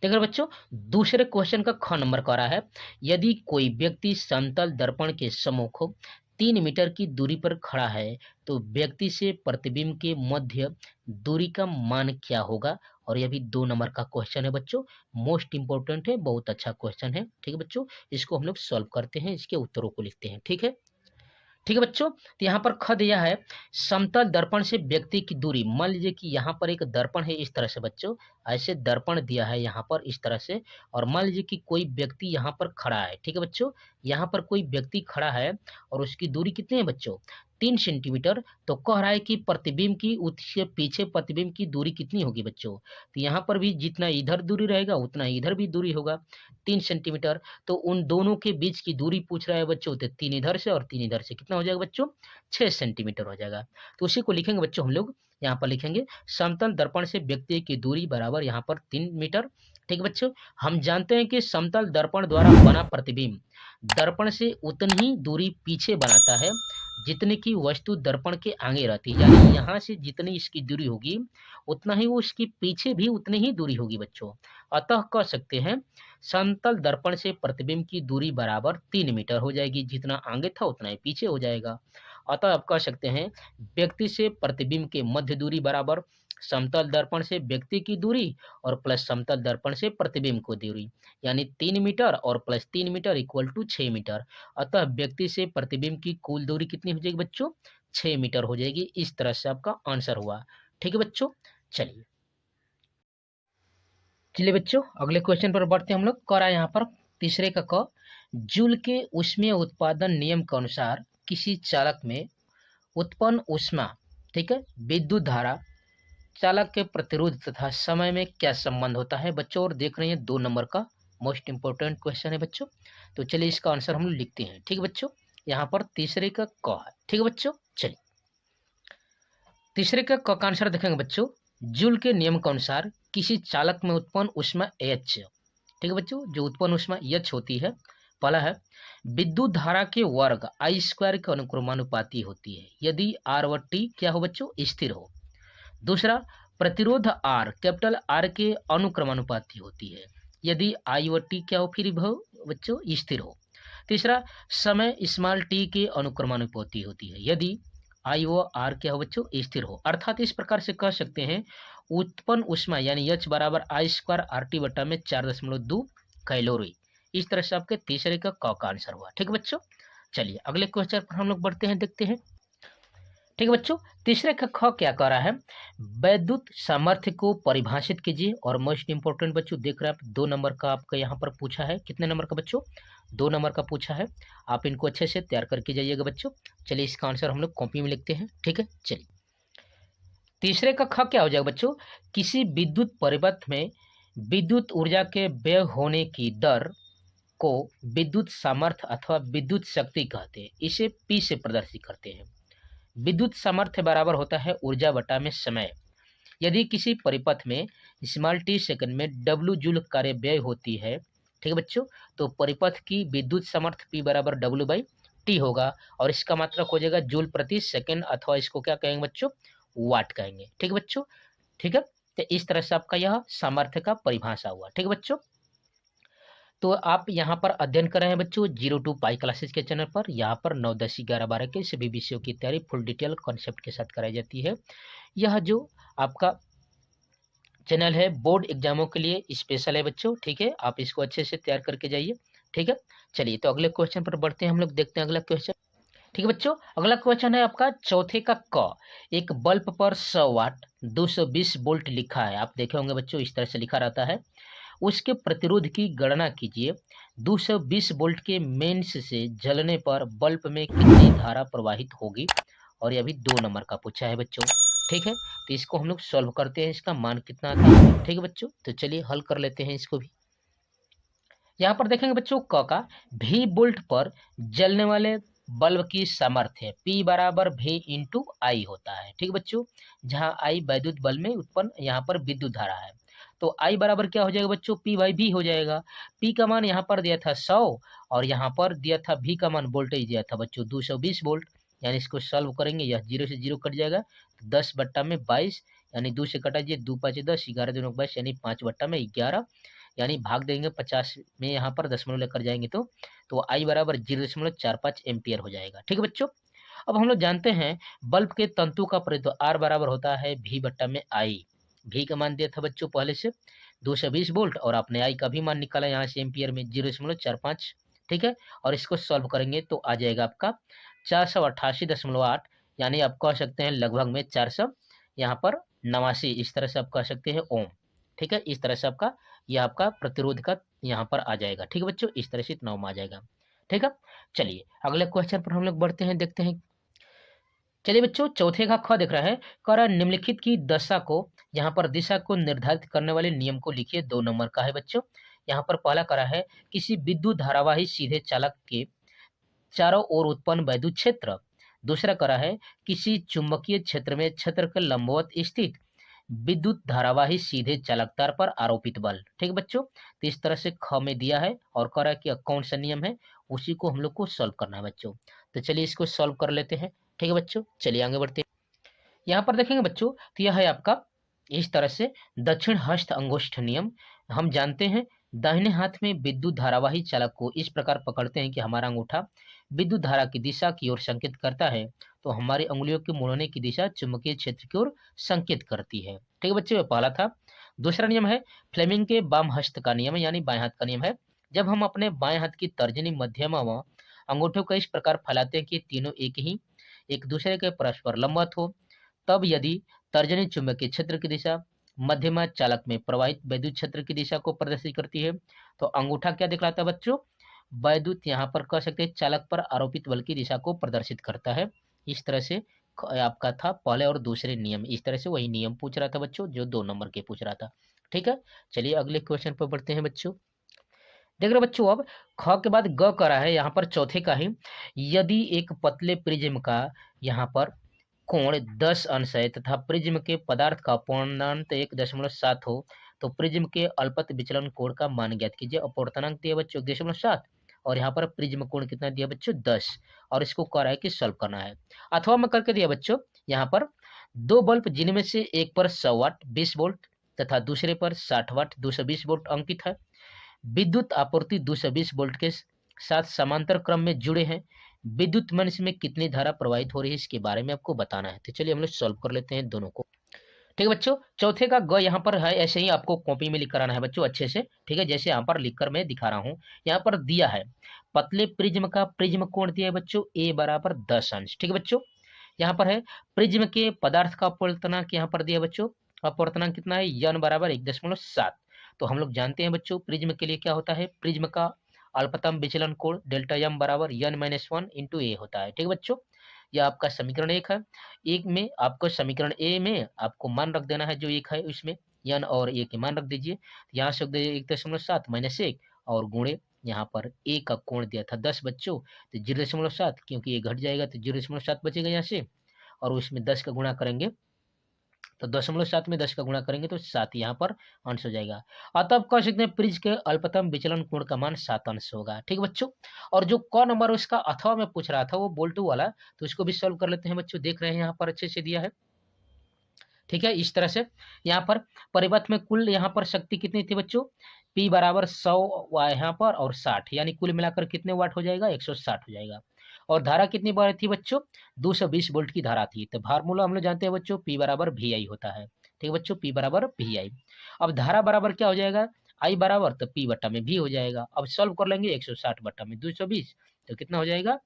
देखिए बच्चों, दूसरे क्वेश्चन का ख नंबर का रहा है, यदि कोई व्यक्ति समतल दर्पण के सम्मुख 3 मीटर की दूरी पर खड़ा है तो व्यक्ति से प्रतिबिंब के मध्य दूरी का मान क्या होगा। और यह भी 2 नंबर का क्वेश्चन है बच्चों, मोस्ट इंपोर्टेंट है, बहुत अच्छा क्वेश्चन है। ठीक है बच्चों, इसको हम लोग सॉल्व करते हैं, इसके उत्तरों को लिखते हैं। ठीक है, ठीक है बच्चों, तो यहाँ पर ख दिया है समतल दर्पण से व्यक्ति की दूरी। मान लीजिए कि यहाँ पर एक दर्पण है इस तरह से बच्चों, ऐसे दर्पण दिया है यहाँ पर इस तरह से, और मान लीजिए कि कोई व्यक्ति यहाँ पर खड़ा है। ठीक है बच्चों, यहाँ पर कोई व्यक्ति खड़ा है और उसकी दूरी कितनी है बच्चों, 3 सेंटीमीटर। तो कह रहा है कि प्रतिबिंब की उससे पीछे प्रतिबिंब की दूरी कितनी होगी बच्चों। तो यहाँ पर भी जितना इधर दूरी रहेगा उतना इधर भी दूरी होगा, 3 सेंटीमीटर। तो उन दोनों के बीच की दूरी पूछ रहा है बच्चों, तो 3 इधर से और 3 इधर से कितना हो जाएगा बच्चों, 6 सेंटीमीटर हो जाएगा। तो उसी को लिखेंगे बच्चों हम लोग, यहाँ पर लिखेंगे समतल दर्पण से व्यक्ति की दूरी बराबर यहाँ पर 3 मीटर। ठीक है बच्चों, हम जानते हैं कि समतल दर्पण द्वारा बना प्रतिबिंब दर्पण से उतनी ही दूरी पीछे बनाता है जितने की वस्तु दर्पण के आगे रहती है, यानी यहाँ से जितनी इसकी दूरी होगी उतना ही वो इसकी पीछे भी उतनी ही दूरी होगी बच्चों। अतः कह सकते हैं समतल दर्पण से प्रतिबिंब की दूरी बराबर 3 मीटर हो जाएगी, जितना आगे था उतना ही पीछे हो जाएगा। अतः आप कह सकते हैं व्यक्ति से प्रतिबिंब के मध्य दूरी बराबर समतल दर्पण से व्यक्ति की दूरी और प्लस समतल दर्पण से प्रतिबिंब को दूरी, यानी 3 मीटर और plus 3 metre equal to 6 metre. अतः व्यक्ति से प्रतिबिंब की कुल दूरी कितनी हो जाएगी बच्चों, 6 मीटर हो जाएगी। इस तरह से आपका आंसर हुआ। ठीक है बच्चों, चलिए चलिए बच्चों अगले क्वेश्चन पर बढ़ते हैं हम लोग। करा यहाँ पर तीसरे का क, जूल के ऊष्मीय उत्पादन नियम के अनुसार किसी चालक में उत्पन्न ऊष्मा, ठीक है, विद्युत धारा, चालक के प्रतिरोध तथा समय में क्या संबंध होता है बच्चों। और देख रहे हैं 2 नंबर का मोस्ट इंपोर्टेंट क्वेश्चन है बच्चों। तो चलिए इसका आंसर हम लोग लिखते हैं। ठीक है बच्चों, यहाँ पर तीसरे का क है। ठीक है बच्चों, चलिए तीसरे का आंसर देखेंगे बच्चों, जूल के नियम के अनुसार किसी चालक में उत्पन्न ऊष्मा H, ठीक है बच्चों, जो उत्पन्न ऊष्मा H होती है, पहला है विद्युत धारा के वर्ग I स्क्वायर के अनुक्रमानुपाती होती है यदि R व T क्या हो बच्चों, स्थिर हो। दूसरा, प्रतिरोध R कैपिटल R के अनुक्रमानुपाती होती है यदि I व T क्या हो, फिर बच्चों स्थिर हो। तीसरा, समय स्मॉल t के अनुक्रमानुपाती होती है यदि I व R क्या हो बच्चों, स्थिर हो। अर्थात इस प्रकार से कह सकते हैं उत्पन्न ऊष्मा यानी H बराबर I स्क्वायर RT बटा में 4.2 कैलोरी। इस तरह से आपके तीसरे का क आंसर हुआ। ठीक है बच्चों, चलिए अगले क्वेश्चन पर हम लोग बढ़ते हैं, देखते हैं। ठीक है बच्चों, तीसरे का ख क्या कह रहा है, वैद्युत सामर्थ्य को परिभाषित कीजिए। और मोस्ट इंपोर्टेंट बच्चों देख रहे हैं आप 2 नंबर का आपका यहाँ पर पूछा है। कितने नंबर का बच्चों, 2 नंबर का पूछा है। आप इनको अच्छे से तैयार करके जाइएगा बच्चों। चलिए इसका आंसर हम लोग कॉपी में लिखते हैं। ठीक है, चलिए तीसरे का ख क्या हो जाएगा बच्चों, किसी विद्युत परिपथ में विद्युत ऊर्जा के व्यय होने की दर को विद्युत सामर्थ्य अथवा विद्युत शक्ति कहते हैं। इसे P से प्रदर्शित करते हैं। विद्युत सामर्थ्य बराबर होता है ऊर्जा बटा में समय। यदि किसी परिपथ में स्मॉल t सेकंड में W जूल कार्य व्यय होती है, ठीक है बच्चों, तो परिपथ की विद्युत सामर्थ्य P बराबर W बाई टी होगा। और इसका मात्रक हो जाएगा जूल प्रति सेकंड, अथवा इसको क्या कहेंगे बच्चों, वाट कहेंगे। ठीक है बच्चों, ठीक है, तो इस तरह से आपका यह सामर्थ्य का परिभाषा हुआ। ठीक है बच्चों, तो आप यहाँ पर अध्ययन कर रहे हैं बच्चों 02 पाई क्लासेस के चैनल पर। यहाँ पर 9, 10, 11, 12 के सभी विषयों की तैयारी फुल डिटेल कॉन्सेप्ट के साथ कराई जाती है। यह जो आपका चैनल है बोर्ड एग्जामों के लिए स्पेशल है बच्चों। ठीक है, आप इसको अच्छे से तैयार करके जाइए। ठीक है, चलिए तो अगले क्वेश्चन पर बढ़ते हैं हम लोग, देखते हैं अगला क्वेश्चन। ठीक है बच्चों, अगला क्वेश्चन है आपका चौथे का क, एक बल्ब पर 100 वाट 220 वोल्ट लिखा है। आप देखे होंगे बच्चों इस तरह से लिखा रहता है। उसके प्रतिरोध की गणना कीजिए। 220 वोल्ट के मेंस से जलने पर बल्ब में कितनी धारा प्रवाहित होगी। और यह भी 2 नंबर का पूछा है बच्चों। ठीक है, तो इसको हम लोग सॉल्व करते हैं, इसका मान कितना आता है। ठीक है बच्चों, तो चलिए हल कर लेते हैं इसको भी। यहाँ पर देखेंगे बच्चों क का V वोल्ट पर जलने वाले बल्ब की सामर्थ्य P बराबर V इंटू आई होता है। ठीक है बच्चों, जहाँ I वैद्युत बल्ब में उत्पन्न यहाँ पर विद्युत धारा है, तो I बराबर क्या हो जाएगा बच्चों, P बाई V हो जाएगा। P का मान यहाँ पर दिया था 100 और यहाँ पर दिया था V का मान वोल्टेज दिया था बच्चों 220 वोल्ट, यानी इसको सॉल्व करेंगे, यह 0 से 0 कट जाएगा, तो 10/22 यानी 2 से कटा दीजिए, 2 5 10, 11 दूनी 22 यानी 5/11, यानी भाग देंगे 50 में, यहाँ पर दशमलव लेकर जाएंगे तो I बराबर 0.45 एम्पियर हो जाएगा। ठीक है बच्चों, अब हम लोग जानते हैं बल्ब के तंतु का प्रतिरोध R बराबर होता है V/I। V का मान दिया था बच्चों पहले से 220 वोल्ट, और आपने I का भी मान निकाला यहाँ से एम्पियर में 0.45। ठीक है, और इसको सॉल्व करेंगे तो आ जाएगा आपका 488.8, यानी आप कह सकते हैं लगभग में 400 यहाँ पर 89, इस तरह से आप कह सकते हैं ओम। ठीक है, इस तरह से आपका यह आपका प्रतिरोध का यहाँ पर आ जाएगा। ठीक है बच्चों, इस तरह से इतना ओम आ जाएगा। ठीक है, चलिए अगले क्वेश्चन पर हम लोग बढ़ते हैं, देखते हैं। चलिए बच्चों, चौथे का ख दिख रहा है, कह रहा है निम्नलिखित की दशा को, यहाँ पर दिशा को निर्धारित करने वाले नियम को लिखिए। 2 नंबर का है बच्चों। यहाँ पर पहला कह रहा है किसी विद्युत धारावाही सीधे चालक के चारों ओर उत्पन्न वैद्युत क्षेत्र। दूसरा कह रहा है किसी चुंबकीय क्षेत्र में क्षेत्र के लंबवत स्थित विद्युत धारावाही सीधे चालक तार पर आरोपित बल। ठीक है बच्चों, तो इस तरह से ख में दिया है और कह रहा है कि कौन सा नियम है, उसी को हम लोग को सॉल्व करना है बच्चों। तो चलिए इसको सॉल्व कर लेते हैं। ठीक है बच्चों, चलिए आगे बढ़ते हैं। यहाँ पर देखेंगे बच्चों, तो यह है आपका इस तरह से दक्षिण हस्त अंगुष्ठ नियम। हम जानते हैं दाहिने हाथ में विद्युत धारावाही चालक को इस प्रकार पकड़ते हैं कि हमारा अंगूठा विद्युत धारा की दिशा की ओर संकेत करता है, तो हमारी उंगलियों के मुड़ने की दिशा चुंबकीय क्षेत्र की ओर संकेत करती है। ठीक है बच्चों, ये पहला था। दूसरा नियम है फ्लेमिंग के वाम हस्त का नियम, यानी बाएं हाथ का नियम है। जब हम अपने बाएं हाथ की तर्जनी, मध्यमा व अंगूठों को इस प्रकार फैलाते हैं कि तीनों एक दूसरे के परस्पर लंबवत हो, तब यदि तर्जनी चुंबकीय क्षेत्र की दिशा मध्यमा चालक में प्रवाहित वैद्युत क्षेत्र की दिशा को प्रदर्शित करती है, तो अंगूठा क्या दिखलाता है बच्चों, वैद्युत यहाँ पर कह सकते हैं चालक पर आरोपित बल की दिशा को प्रदर्शित करता है। इस तरह से आपका था पहले और दूसरे नियम, इस तरह से वही नियम पूछ रहा था बच्चों जो 2 नंबर के पूछ रहा था। ठीक है, चलिए अगले क्वेश्चन पर बढ़ते हैं बच्चों। देख रहे बच्चों, अब ख के बाद ग करा है यहाँ पर चौथे का ही, यदि एक पतले प्रिज्म का यहाँ पर कोण 10 अंश है तथा प्रिज्म के पदार्थ का पूर्णांक 1.7 हो, तो प्रिज्म के अल्पत विचलन कोण का मान ज्ञात कीजिए। अपवर्तनांक दिया बच्चों 1.7 और यहाँ पर प्रिज्म कोण कितना दिया बच्चों 10, और इसको कह रहा है कि सॉल्व करना है। अथवा में करके दिया बच्चों, यहाँ पर 2 बल्ब जिनमें से एक पर 100 वाट 20 वोल्ट तथा दूसरे पर 60 वाट 220 वोल्ट अंकित है। विद्युत आपूर्ति 220 वोल्ट के साथ समांतर क्रम में जुड़े हैं। विद्युत मंच में कितनी धारा प्रवाहित हो रही है, इसके बारे में आपको बताना है। तो चलिए हम लोग सॉल्व कर लेते हैं दोनों को। ठीक है बच्चों, चौथे का ग यहाँ पर है, ऐसे ही आपको कॉपी में लिख कर आना है बच्चों अच्छे से। ठीक है, जैसे यहाँ पर लिखकर मैं दिखा रहा हूँ। यहाँ पर दिया है पतले प्रिज्म का प्रिज्म कोण दिया है बच्चों A बराबर 10 अंश। ठीक है बच्चों, यहाँ पर है प्रिज्म के पदार्थ का अपवर्तनांक, यहाँ पर दिया बच्चों अपवर्तनांक कितना है n बराबर 1.7। तो हम लोग जानते हैं बच्चों प्रिज्म के लिए क्या होता है, प्रिज्म का अल्पतम विचलन कोण डेल्टा m बराबर n-1 इंटू a होता है। ठीक है बच्चों, यह आपका समीकरण 1 है। एक में आपको समीकरण ए में आपको मान रख देना है जो 1 है, उसमें n और a के मान रख दीजिए। यहाँ से 1.7 माइनस 1 और गुणे यहाँ पर a का कोण दिया था 10 बच्चों, तो 0.7 क्योंकि ये घट जाएगा तो 0.7 बचेगा यहाँ से, और उसमें 10 का गुणा करेंगे तो 0.7 में 10 का गुणा करेंगे तो 7 यहाँ पर अंश हो जाएगा। अतः आप कह सकते हैं प्रिज्म के अल्पतम विचलन कोण का मान 7 अंश होगा। ठीक है बच्चों, और जो क नंबर उसका अथवा में पूछ रहा था वो बोल्टू वाला, तो इसको भी सॉल्व कर लेते हैं बच्चों। देख रहे हैं यहाँ पर अच्छे से दिया है। ठीक है, इस तरह से यहाँ पर परिपथ में कुल यहाँ पर शक्ति कितनी थी बच्चों, P बराबर 100 यहाँ पर और 60, यानी कुल मिलाकर कितने वाट हो जाएगा 160 हो जाएगा। और धारा कितनी बार थी बच्चों 220 वोल्ट की धारा थी। तो फार्मूला हम लोग जानते हैं बच्चों P बराबर VI होता है। ठीक है बच्चों, P बराबर VI। अब धारा बराबर क्या हो जाएगा I बराबर तो P बट्टा में V हो जाएगा। अब सॉल्व कर लेंगे 160 बट्टा में 220 तो कितना हो जाएगा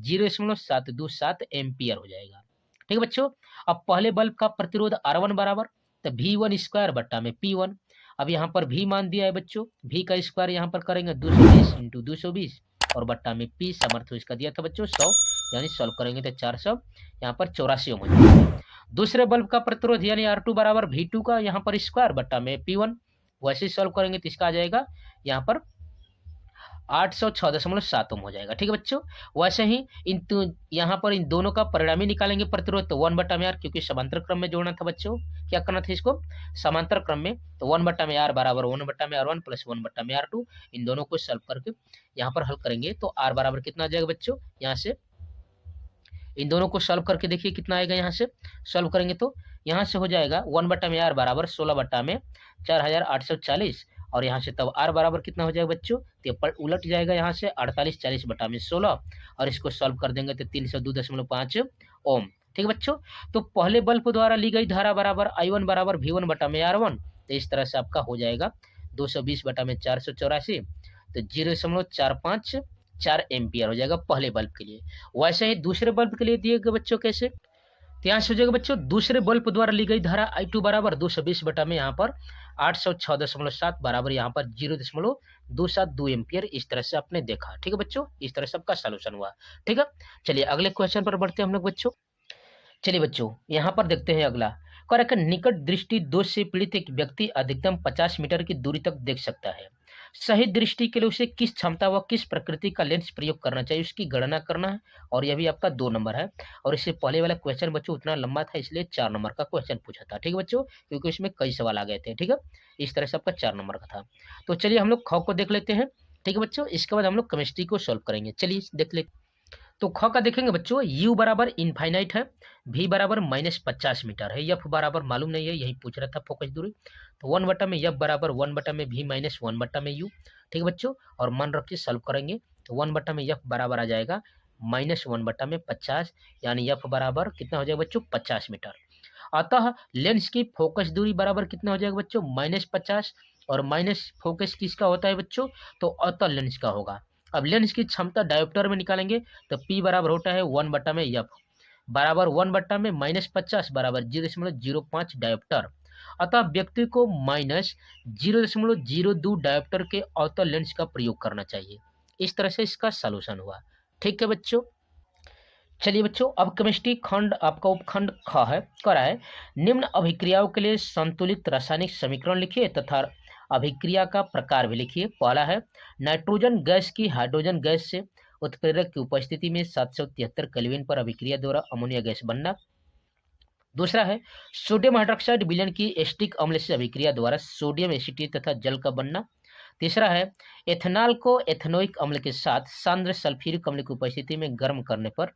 0.727 एम्पियर हो जाएगा। ठीक है बच्चों, अब पहले बल्ब का प्रतिरोध R1 बराबर तो V1 स्क्वायर बट्टा में P1। अब यहाँ पर V मान दिया है बच्चों, V का स्क्वायर यहाँ पर करेंगे 220 इंटू 220 और बट्टा में P सामर्थ्य इसका दिया था बच्चों 100, यानी सॉल्व करेंगे तो 400 यहाँ पर 84 ओम हो जाएगा। दूसरे बल्ब का प्रतिरोध यानी R2 बराबर V2 का यहाँ पर स्क्वायर बट्टा में P1, वैसे सॉल्व करेंगे तो इसका आ जाएगा यहाँ पर 806.7 ओम हो जाएगा। ठीक है बच्चों, वैसे ही यहाँ पर इन दोनों का परिणामी निकालेंगे प्रतिरोध तो 1 बट्टा में R, क्योंकि समांतर क्रम में जोड़ना था बच्चों, क्या करना था इसको समांतर क्रम में, तो 1 बट्टा में R बराबर 1 बट्टा में R1 प्लस 1 बट्टा में R2। इन दोनों को सॉल्व करके यहाँ पर हल करेंगे तो R बराबर कितना आ जाएगा बच्चों, यहाँ से इन दोनों को सॉल्व करके देखिए कितना आएगा। यहाँ से सॉल्व करेंगे तो यहाँ से हो जाएगा 1/r बराबर 16/4840, और यहाँ से तब r बराबर कितना हो जाएगा बच्चों, तो उलट जाएगा यहाँ से 4840/16, और इसको सॉल्व कर देंगे तो 302.5 ओम। ठीक है बच्चों, तो पहले बल्ब द्वारा ली गई धारा बराबर I1 बराबर V1/R1, तो इस तरह से आपका हो जाएगा 220/484, तो 0.454 एम्पियर हो जाएगा पहले बल्ब के लिए। वैसे ही दूसरे बल्ब के लिए दिए गए बच्चों कैसे, तो यहाँ से हो जाएगा बच्चों दूसरे बल्ब द्वारा ली गई धारा I2 बराबर 220 बटा में यहाँ पर 806.7 बराबर यहाँ पर 0.272 एम्पियर। इस तरह से आपने देखा। ठीक है बच्चों, इस तरह से आपका सॉल्यूशन हुआ। ठीक है, चलिए अगले क्वेश्चन पर बढ़ते हैं हम लोग बच्चों। चलिए बच्चों यहाँ पर देखते हैं अगला। कह रहा है निकट दृष्टि दोष से पीड़ित एक व्यक्ति अधिकतम 50 मीटर की दूरी तक देख सकता है। सही दृष्टि के लिए उसे किस क्षमता व किस प्रकृति का लेंस प्रयोग करना चाहिए, उसकी गणना करना है। और यह भी आपका 2 नंबर है, और इससे पहले वाला क्वेश्चन बच्चों उतना लंबा था इसलिए 4 नंबर का क्वेश्चन पूछा था। ठीक है बच्चों, क्योंकि इसमें कई सवाल आ गए थे। ठीक है, इस तरह से आपका 4 नंबर का था। तो चलिए हम लोग ख को देख लेते हैं। ठीक है बच्चों, इसके बाद हम लोग केमिस्ट्री को सॉल्व करेंगे। चलिए देख लेते। तो ख का देखेंगे बच्चों, u बराबर इनफाइनाइट है, v बराबर -50 मीटर है, f बराबर मालूम नहीं है, यही पूछ रहा था फोकस दूरी। तो 1 में f बराबर 1 में v माइनस 1 में u। ठीक है बच्चों, और मान रखिए सॉल्व करेंगे तो 1 में f बराबर आ जाएगा -1 में 50, यानी f बराबर कितना हो जाएगा बच्चों 50 मीटर। अतः लेंस की फोकस दूरी बराबर कितना हो जाएगा बच्चों -50, और माइनस फोकस किसका होता है बच्चों, तो अतः लेंस का होगा। अब लेंस की क्षमता डायोप्टर में निकालेंगे तो P बराबर होता है 1 में f बराबर 1 में -50 बराबर 0.05 डायोप्टर। अतः व्यक्ति को -0.02 डायोप्टर के अवतल लेंस का प्रयोग करना चाहिए। इस तरह से इसका सॉल्यूशन हुआ। ठीक है बच्चों, चलिए बच्चों अब केमिस्ट्री खंड आपका उपखंड ख है। कह रहा है निम्न अभिक्रियाओं के लिए संतुलित रासायनिक समीकरण लिखिए तथा अभिक्रिया का प्रकार भी लिखिए। पहला है नाइट्रोजन गैस की हाइड्रोजन गैस से उत्प्रेरक की उपस्थिति में 773 केल्विन पर अभिक्रिया द्वारा अमोनिया गैस बनना। दूसरा है सोडियम हाइड्रोक्साइड विलयन की एसिटिक अम्ल से अभिक्रिया द्वारा सोडियम एसिटेट तथा जल का बनना। तीसरा है एथेनॉल को एथेनोइक अम्ल के साथ सांद्र सल्फ्यूरिक अम्ल की उपस्थिति में गर्म करने पर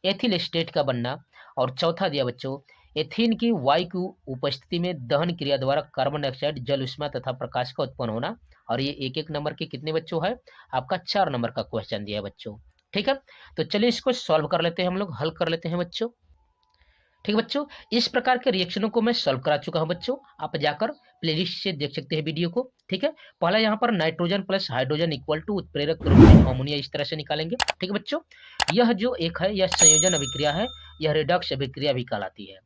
एथिल एस्टेट का बनना। और चौथा दिया बच्चों एथीन की वायु की उपस्थिति में दहन क्रिया द्वारा कार्बन डाइऑक्साइड जल उष्मा तथा प्रकाश का उत्पन्न होना। और ये एक नंबर के कितने बच्चों है, आपका 4 नंबर का क्वेश्चन दिया है बच्चों। ठीक है, तो चलिए इसको सॉल्व कर लेते हैं, हम लोग हल कर लेते हैं बच्चों। ठीक है बच्चों, इस प्रकार के रिएक्शनों को मैं सॉल्व करा चुका हूं बच्चों, आप जाकर प्लेलिस्ट से देख सकते हैं वीडियो को। ठीक है, पहला यहाँ पर nitrogen plus hydrogen equal to उत्प्रेरक के रूप में अमोनिया इस तरह से निकालेंगे। ठीक है बच्चों, यह जो एक है यह संयोजन अभिक्रिया है, यह रिडक्स अभिक्रिया भी कहलाती है।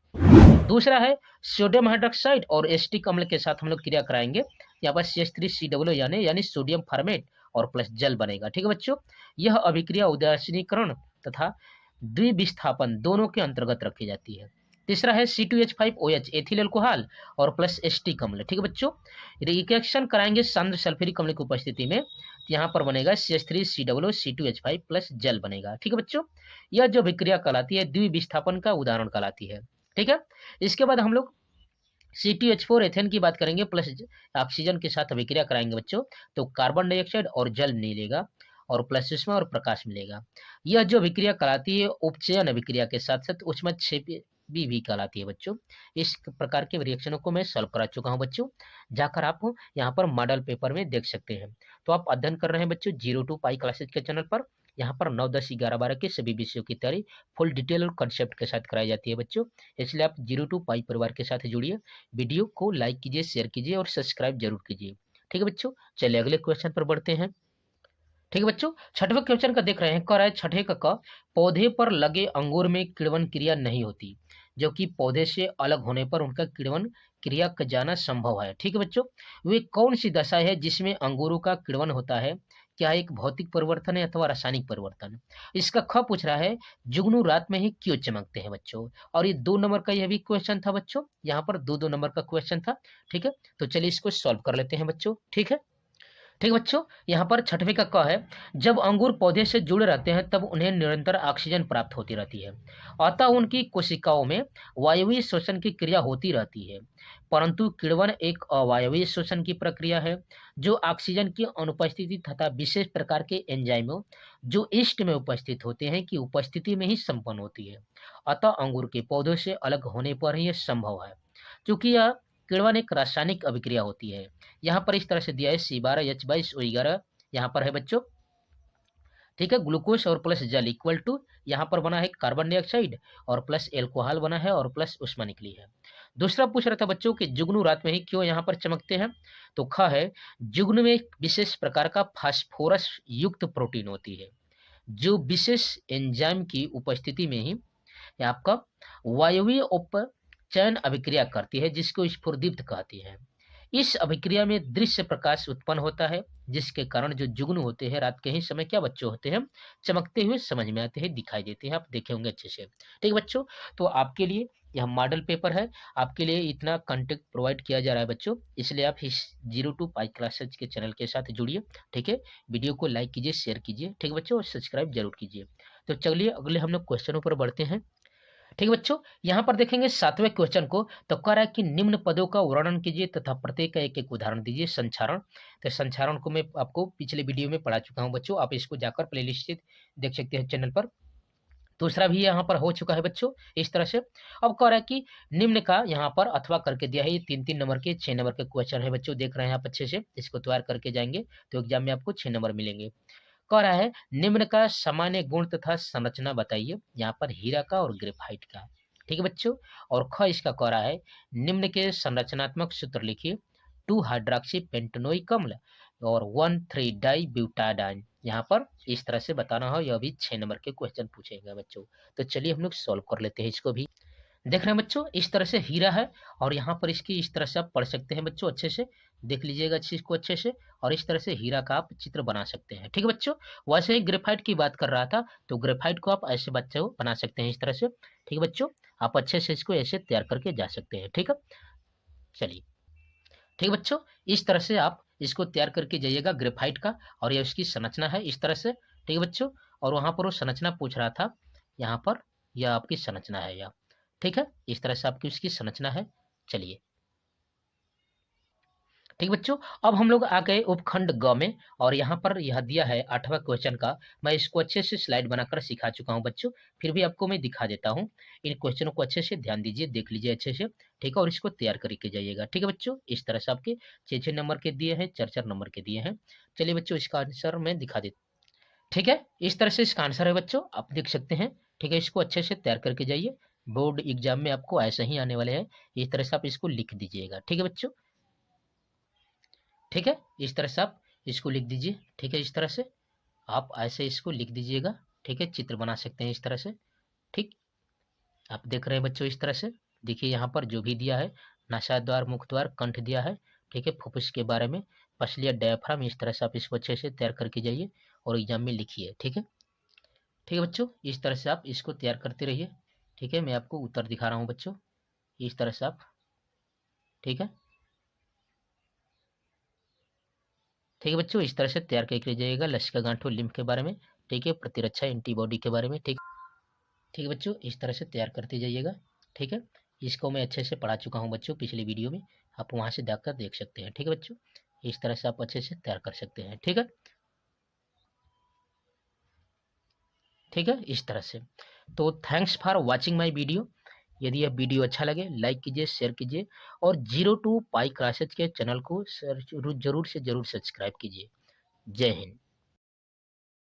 दूसरा है सोडियम हाइड्रोक्साइड और एसिटिक अम्ल के साथ हम लोग क्रिया कराएंगे, यहाँ पर CH3COO यानी सोडियम फॉर्मेट और प्लस जल बनेगा। ठीक है बच्चों, यह अभिक्रिया उदासीनीकरण तथा द्विविस्थापन दोनों के अंतर्गत रखी जाती है। तीसरा है C2H5OH एथिल अल्कोहल और प्लस एसिटिक अम्ल। ठीक है बच्चों, रिएक्शन कराएंगे सांद्र सल्फ्यूरिक अम्ल की उपस्थिति में, यहाँ पर बनेगा CH3COO C2H5 प्लस जल बनेगा। ठीक है बच्चों, यह जो अभिक्रिया कहलाती है द्विविस्थापन का उदाहरण कहलाती है। ठीक है, इसके बाद हम लोग C2H4 एथेन की बात करेंगे, प्लस ऑक्सीजन के साथ अभिक्रिया कराएंगे बच्चों, तो कार्बन डाइऑक्साइड और जल मिलेगा और प्लस उष्मा और प्रकाश मिलेगा। यह जो अभिक्रिया कहलाती है उपचयन अभिक्रिया के साथ साथ उष्माक्षेपी भी कहलाती है बच्चों। इस प्रकार के रिएक्शनों को मैं सॉल्व करा चुका हूं बच्चों, जाकर आप यहाँ पर मॉडल पेपर में देख सकते हैं। तो आप अध्ययन कर रहे हैं बच्चों 02 पाई क्लासेज के चैनल पर, यहाँ पर 9, 10, 11, 12 के सभी विषयों की तैयारी फुल डिटेल और कंसेप्ट के साथ कराई जाती है बच्चों। इसलिए आप 02 पाई परिवार के साथ जुड़िए, वीडियो को लाइक कीजिए, शेयर कीजिए और सब्सक्राइब जरूर कीजिए। ठीक है बच्चों, चलिए अगले क्वेश्चन पर बढ़ते हैं। ठीक है बच्चों, छठवें क्वेश्चन का देख रहे हैं। कह रहा है छठे का पौधे पर लगे अंगूर में किण्वन क्रिया नहीं होती, जो कि पौधे से अलग होने पर उनका किण्वन क्रिया का जाना संभव है। ठीक है बच्चों, वे कौन सी दशा है जिसमें अंगूरों का किण्वन होता है, क्या एक भौतिक परिवर्तन है अथवा रासायनिक परिवर्तन। इसका ख पूछ रहा है जुगनू रात में ही क्यों चमकते हैं बच्चों। और ये 2 नंबर का यह भी क्वेश्चन था बच्चों, यहाँ पर 2 नंबर का क्वेश्चन था। ठीक है, तो चलिए इसको सॉल्व कर लेते हैं बच्चों। ठीक है, ठीक है बच्चों, यहाँ पर छठवें का क है, जब अंगूर पौधे से जुड़े रहते हैं तब उन्हें निरंतर ऑक्सीजन प्राप्त होती रहती है, अतः उनकी कोशिकाओं में वायवीय श्वसन की क्रिया होती रहती है। परंतु किण्वन एक अवायवीय श्वसन की प्रक्रिया है जो ऑक्सीजन की अनुपस्थिति तथा विशेष प्रकार के एंजाइमों जो ईस्ट में उपस्थित होते हैं की उपस्थिति में ही संपन्न होती है। अतः अंगूर के पौधों से अलग होने पर ही यह संभव है। क्योंकि यह किण्वन एक रासायनिक अभिक्रिया होती है। यहाँ पर इस तरह से दिया है C12H22O11, यहाँ पर है बच्चों, ठीक है, ग्लूकोज और प्लस जल इक्वल टू, यहाँ पर बना है कार्बन डाइऑक्साइड और प्लस एल्कोहल बना है और प्लस उष्मा निकली है। दूसरा पूछ रहा था बच्चों कि जुगनू रात में ही क्यों यहाँ पर चमकते हैं, तो ख है, जुगनू में एक विशेष प्रकार का फास्फोरस युक्त प्रोटीन होती है जो विशेष एंजाइम की उपस्थिति में ही आपका वायवीय उपचयन अभिक्रिया करती है जिसको स्फुरदीप्त कहती है। इस अभिक्रिया में दृश्य प्रकाश उत्पन्न होता है जिसके कारण जो जुगनू होते हैं रात के ही समय क्या बच्चों होते हैं, चमकते हुए समझ में आते हैं, दिखाई देते हैं, आप देखे होंगे अच्छे से। ठीक है बच्चों, तो आपके लिए यह मॉडल पेपर है, आपके लिए इतना कंटेंट प्रोवाइड किया जा रहा है बच्चों, इसलिए आप इस 02 पाई क्लासेज के चैनल के साथ जुड़िए। ठीक है, वीडियो को लाइक कीजिए, शेयर कीजिए, ठीक है बच्चों, और सब्सक्राइब जरूर कीजिए। तो चलिए अगले हम लोग क्वेश्चनों पर बढ़ते हैं। ठीक है बच्चों, यहाँ पर देखेंगे 7वें क्वेश्चन को, तो कह रहा है कि निम्न पदों का वर्णन कीजिए तथा प्रत्येक का एक एक उदाहरण दीजिए। संचारण, तो संचारण को मैं आपको पिछले वीडियो में पढ़ा चुका हूँ बच्चों, आप इसको जाकर प्लेलिस्ट से देख सकते हैं चैनल पर। दूसरा भी यहाँ पर हो चुका है बच्चों इस तरह से। अब कह रहा है कि निम्न का यहाँ पर अथवा करके दिया है, ये 3-3 नंबर के 6 नंबर के क्वेश्चन है बच्चों, देख रहे हैं आप अच्छे से, इसको तैयार करके जाएंगे तो एग्जाम में आपको 6 नंबर मिलेंगे। कह रहा है निम्न का सामान्य गुण तथा संरचना बताइए, यहाँ पर हीरा का और ग्रेफाइट का। ठीक है बच्चों, और ख इसका कह रहा है निम्न के संरचनात्मक सूत्र लिखिए, 2 हाइड्रोक्सी पेंटेनोइक अम्ल और 1,3 डाई ब्यूटाडाइन। यहाँ पर इस तरह से बताना हो, यह भी 6 नंबर के क्वेश्चन पूछेगा बच्चों। तो चलिए हम लोग सॉल्व कर लेते हैं इसको भी। देख रहे हैं बच्चों, इस तरह से हीरा है और यहाँ पर इसकी इस तरह से आप पढ़ सकते हैं बच्चों, अच्छे से देख लीजिएगा अच्छे इसको अच्छे से, और इस तरह से हीरा का आप चित्र बना सकते हैं। ठीक है बच्चों, वैसे ही ग्रेफाइट की बात कर रहा था, तो ग्रेफाइट को आप ऐसे बच्चों बना सकते हैं इस तरह से। ठीक है बच्चों, आप अच्छे से इसको ऐसे तैयार करके जा सकते हैं। ठीक है, चलिए ठीक है बच्चों, इस तरह से आप इसको तैयार करके जाइएगा ग्रेफाइट का, और यह उसकी संरचना है इस तरह से। ठीक है बच्चों, और वहां पर वो संरचना पूछ रहा था, यहाँ पर यह आपकी संरचना है यह। ठीक है, इस तरह से आपकी उसकी संरचना है। चलिए ठीक बच्चों, अब हम लोग आ गए उपखंड ग में, और यहाँ पर यह दिया है 8वां क्वेश्चन का। मैं इसको अच्छे से स्लाइड बनाकर सिखा चुका हूँ बच्चों, फिर भी आपको मैं दिखा देता हूँ। इन क्वेश्चनों को अच्छे से ध्यान दीजिए, देख लीजिए अच्छे से, ठीक है, और इसको तैयार करके जाइएगा। ठीक है बच्चों, इस तरह से आपके 6-6 नंबर के दिए हैं, 4-4 नंबर के दिए हैं। चलिए बच्चों, इसका आंसर मैं दिखा देता हूँ। ठीक है, इस तरह से इसका आंसर है बच्चों, आप देख सकते हैं। ठीक है, इसको अच्छे से तैयार करके जाइए, बोर्ड एग्जाम में आपको ऐसे ही आने वाले हैं। इस तरह से आप इसको लिख दीजिएगा। ठीक है बच्चों, ठीक है, इस तरह से आप इसको लिख दीजिए। ठीक है, इस तरह से आप ऐसे इसको लिख दीजिएगा। ठीक है, चित्र बना सकते हैं इस तरह से। ठीक, आप देख रहे हैं बच्चों इस तरह से, देखिए यहाँ पर जो भी दिया है, नासा द्वार, मुख द्वार, कंठ दिया है। ठीक है, फुफ्फुस के बारे में, पसलिया, डायफ्राम, इस तरह से आप इसको अच्छे से तैयार करके जाइए और एग्जाम में लिखिए। ठीक है, ठीक है बच्चों, इस तरह से आप इसको तैयार करते रहिए। ठीक है, मैं आपको उत्तर दिखा रहा हूँ बच्चों, इस तरह से आप, ठीक है, ठीक है बच्चों, इस तरह से तैयार करके जाइएगा लसिका गांठों लिम्फ के बारे में। ठीक है, प्रतिरक्षा एंटीबॉडी के बारे में। ठीक, ठीक है बच्चों, इस तरह से तैयार करते जाइएगा। ठीक है, इसको मैं अच्छे से पढ़ा चुका हूँ बच्चों पिछले वीडियो में, आप वहाँ से जाकर देख सकते हैं। ठीक है बच्चों, इस तरह से आप अच्छे से तैयार कर सकते हैं। ठीक है, ठीक है, इस तरह से। तो thanks for watching my video. यदि यह वीडियो अच्छा लगे लाइक कीजिए, शेयर कीजिए, और 02 पाई क्लासेज के चैनल को जरूर से जरूर सब्सक्राइब कीजिए। जय हिंद।